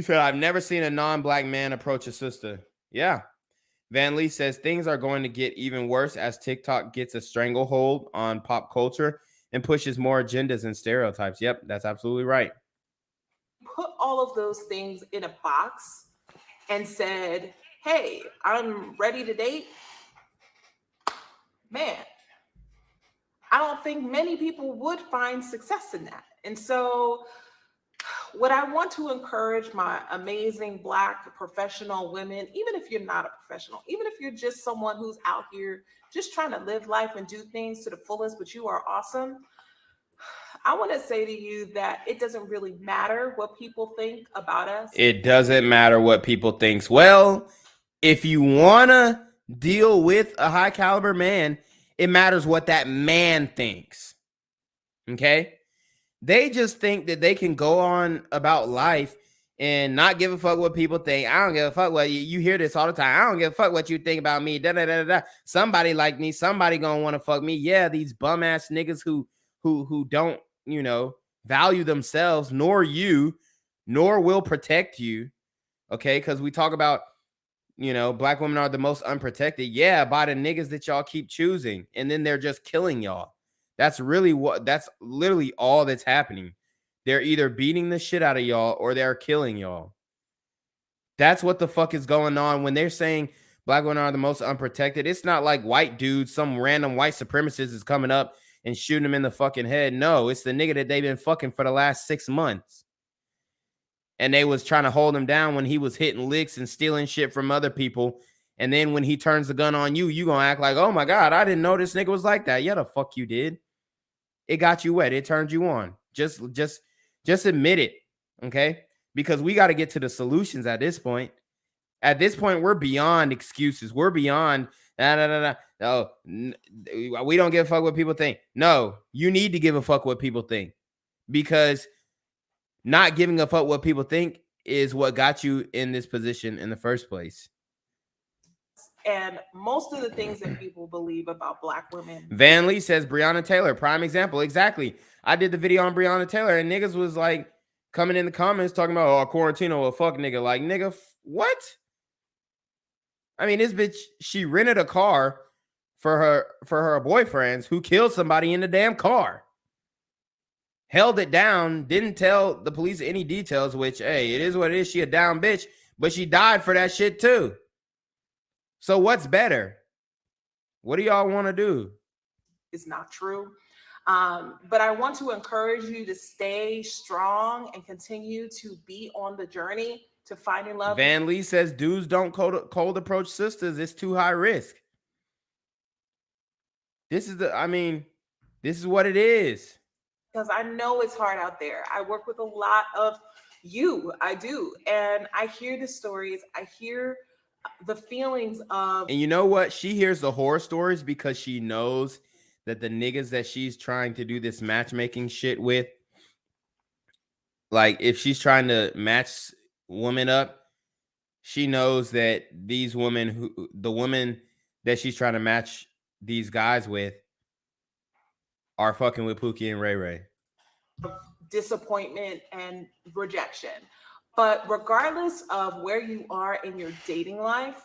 said, I've never seen a non-black man approach a sister. Yeah. Van Lee says, things are going to get even worse as TikTok gets a stranglehold on pop culture and pushes more agendas and stereotypes. Yep, that's absolutely right. Put all of those things in a box and said, hey, I'm ready to date. Man, I don't think many people would find success in that. And so what I want to encourage my amazing Black professional women, even if you're not a professional, even if you're just someone who's out here just trying to live life and do things to the fullest, but you are awesome, I want to say to you that it doesn't really matter what people think about us. It doesn't matter what people think. Well, if you want to deal with a high caliber man, it matters what that man thinks. Okay? They just think that they can go on about life and not give a fuck what people think. I don't give a fuck what you hear this all the time. I don't give a fuck what you think about me. Da, da, da, da. Somebody like me, somebody gonna want to fuck me. Yeah, these bum ass niggas who don't, value themselves, nor will protect you. Okay, because we talk about, you know, black women are the most unprotected. Yeah, by the niggas that y'all keep choosing, and then they're just killing y'all. That's literally all that's happening. They're either beating the shit out of y'all or they're killing y'all. That's what the fuck is going on when they're saying black women are the most unprotected. It's not like white dudes, some random white supremacist is coming up and shooting them in the fucking head. No, it's the nigga that they've been fucking for the last 6 months. And they was trying to hold him down when he was hitting licks and stealing shit from other people. And then when he turns the gun on you, you gonna act like, oh my God, I didn't know this nigga was like that. Yeah, the fuck you did. It got you wet. It turned you on. Just admit it, okay? Because we got to get to the solutions at this point. At this point, we're beyond excuses. We're beyond, oh, we don't give a fuck what people think. No, you need to give a fuck what people think. Because not giving a fuck what people think is what got you in this position in the first place. And most of the things that people believe about black women. Van Lee says Breonna Taylor, prime example. Exactly. I did the video on Breonna Taylor and niggas was like coming in the comments talking about, oh, Quarantino a fuck nigga. Like, nigga, what? I mean, this bitch, she rented a car for her boyfriends who killed somebody in the damn car. Held it down, didn't tell the police any details, which, hey, it is what it is. She a down bitch, but she died for that shit too. So what's better? What do y'all want to do? It's not true. But I want to encourage you to stay strong and continue to be on the journey to finding love. Van Lee says dudes don't cold approach sisters. It's too high risk. This is what it is. Because I know it's hard out there. I work with a lot of you. I do. And I hear the stories. I hear the feelings of. And you know what? She hears the horror stories because she knows that the niggas that she's trying to do this matchmaking shit with, like if she's trying to match women up, she knows that these women, the women that she's trying to match these guys with, are fucking with Pookie and Ray Ray. Disappointment and rejection. But regardless of where you are in your dating life,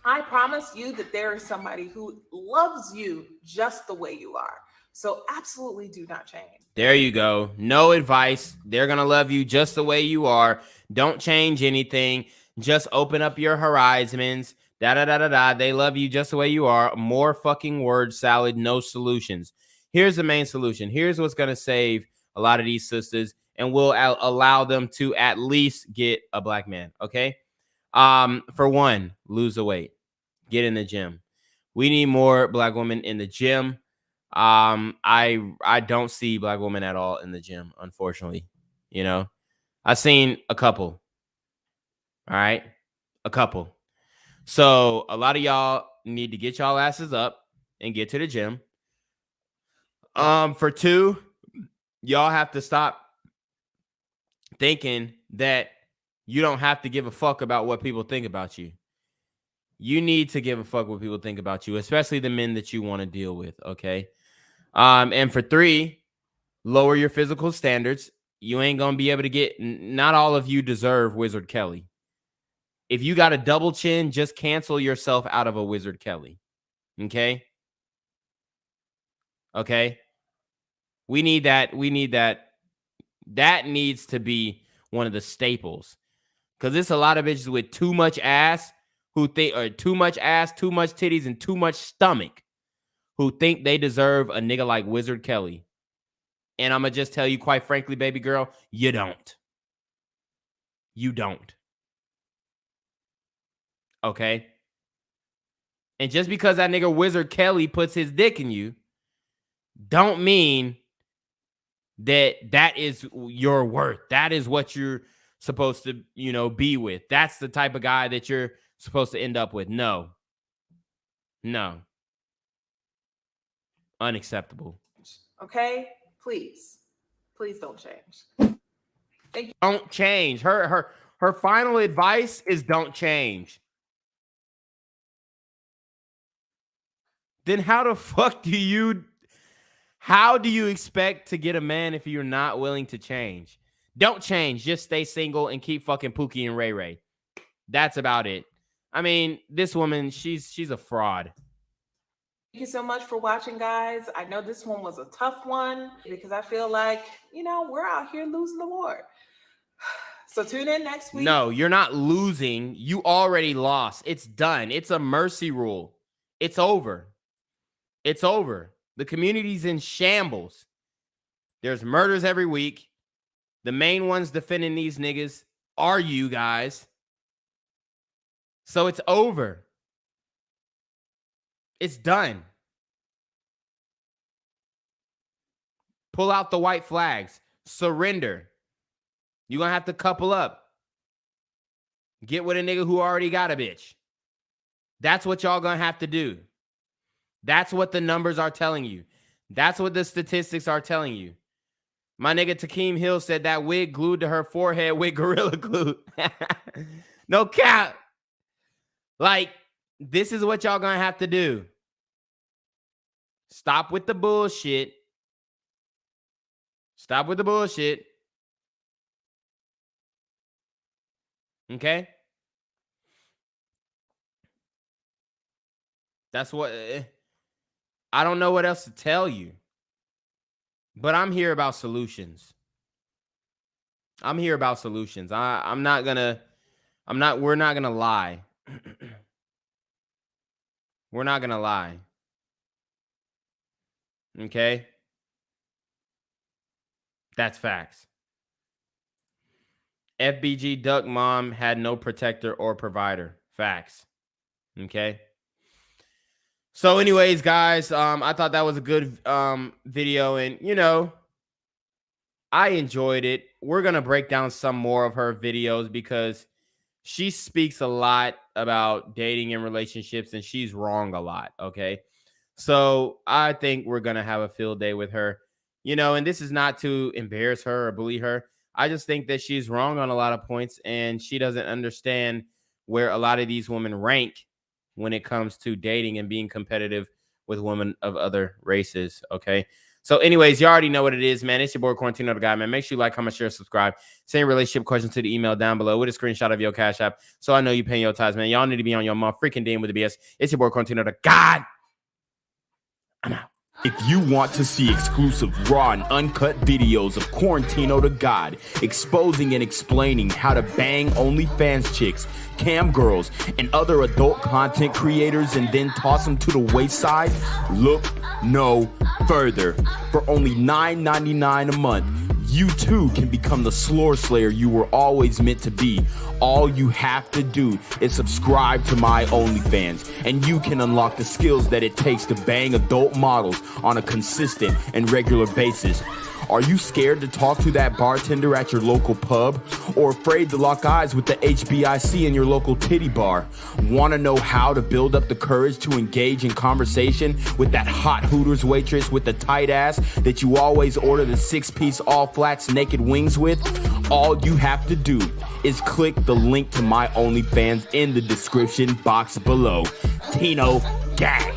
I promise you that there is somebody who loves you just the way you are. So absolutely do not change. There you go. No advice. They're going to love you just the way you are. Don't change anything. Just open up your horizons. They love you just the way you are. More fucking word salad, no solutions. Here's the main solution. Here's what's going to save a lot of these sisters and will allow them to at least get a black man, okay? For one, lose the weight. Get in the gym. We need more black women in the gym. I don't see black women at all in the gym, unfortunately. You know, I've seen a couple. All right, a couple. So a lot of y'all need to get y'all asses up and get to the gym. For two, y'all have to stop thinking that you don't have to give a fuck about what people think about you. You need to give a fuck what people think about you, especially the men that you want to deal with, okay? And for three, lower your physical standards. You ain't going to be able to get, not all of you deserve Wizard Kelly. If you got a double chin, just cancel yourself out of a Wizard Kelly, okay? Okay? We need that. That needs to be one of the staples. Because there's a lot of bitches with too much ass who think, or too much ass, too much titties, and too much stomach who think they deserve a nigga like Wizard Kelly. And I'm going to just tell you, quite frankly, baby girl, you don't. You don't. Okay? And just because that nigga Wizard Kelly puts his dick in you, don't mean that is your worth. That is what you're supposed to, you know, be with. That's the type of guy that you're supposed to end up with. No. Unacceptable. Okay? Please don't change. Thank you. Don't change. Her final advice is don't change. Then how the fuck do you expect to get a man if you're not willing to change? Don't change. Just stay single and keep fucking Pookie and Ray Ray. That's about it. I mean, this woman, she's a fraud. Thank you so much for watching, guys. I know this one was a tough one because I feel like, you know, we're out here losing the war. So tune in next week. No, you're not losing. You already lost. It's done. It's a mercy rule. It's over. It's over. The community's in shambles. There's murders every week. The main ones defending these niggas are you guys. So it's over. It's done. Pull out the white flags. Surrender. You're going to have to couple up. Get with a nigga who already got a bitch. That's what y'all going to have to do. That's what the numbers are telling you. That's what the statistics are telling you. My nigga Takeem Hill said that wig glued to her forehead with Gorilla Glue. No cap. Like, this is what y'all going to have to do. Stop with the bullshit. Stop with the bullshit. Okay? That's what... I don't know what else to tell you. But I'm here about solutions. I'm here about solutions. We're not gonna lie. We're not gonna lie. Okay? That's facts. FBG Duck Mom had no protector or provider. Facts. Okay? So anyways, guys, I thought that was a good video, and you know, I enjoyed it. We're going to break down some more of her videos because she speaks a lot about dating and relationships, and she's wrong a lot, okay? So I think we're going to have a field day with her, you know, and this is not to embarrass her or bully her. I just think that she's wrong on a lot of points, and she doesn't understand where a lot of these women rank when it comes to dating and being competitive with women of other races, okay? So anyways, you already know what it is, man. It's your boy, Quarantino Da GAWD, man. Make sure you like, comment, share, subscribe. Send your relationship questions to the email down below with a screenshot of your Cash App so I know you paying your tithes, man. Y'all need to be on your mom freaking game with the BS. It's your boy, Quarantino Da GAWD. I'm out. If you want to see exclusive raw and uncut videos of Quarantino Da GAWD exposing and explaining how to bang OnlyFans chicks, cam girls, and other adult content creators and then toss them to the wayside, look no further. For only $9.99 a month, you too can become the Slore Slayer you were always meant to be. All you have to do is subscribe to my OnlyFans, and you can unlock the skills that it takes to bang adult models on a consistent and regular basis. Are you scared to talk to that bartender at your local pub? Or afraid to lock eyes with the HBIC in your local titty bar? Want to know how to build up the courage to engage in conversation with that hot Hooters waitress with the tight ass that you always order the 6-piece all flats naked wings with? All you have to do is click the link to my OnlyFans in the description box below. Tino Gang.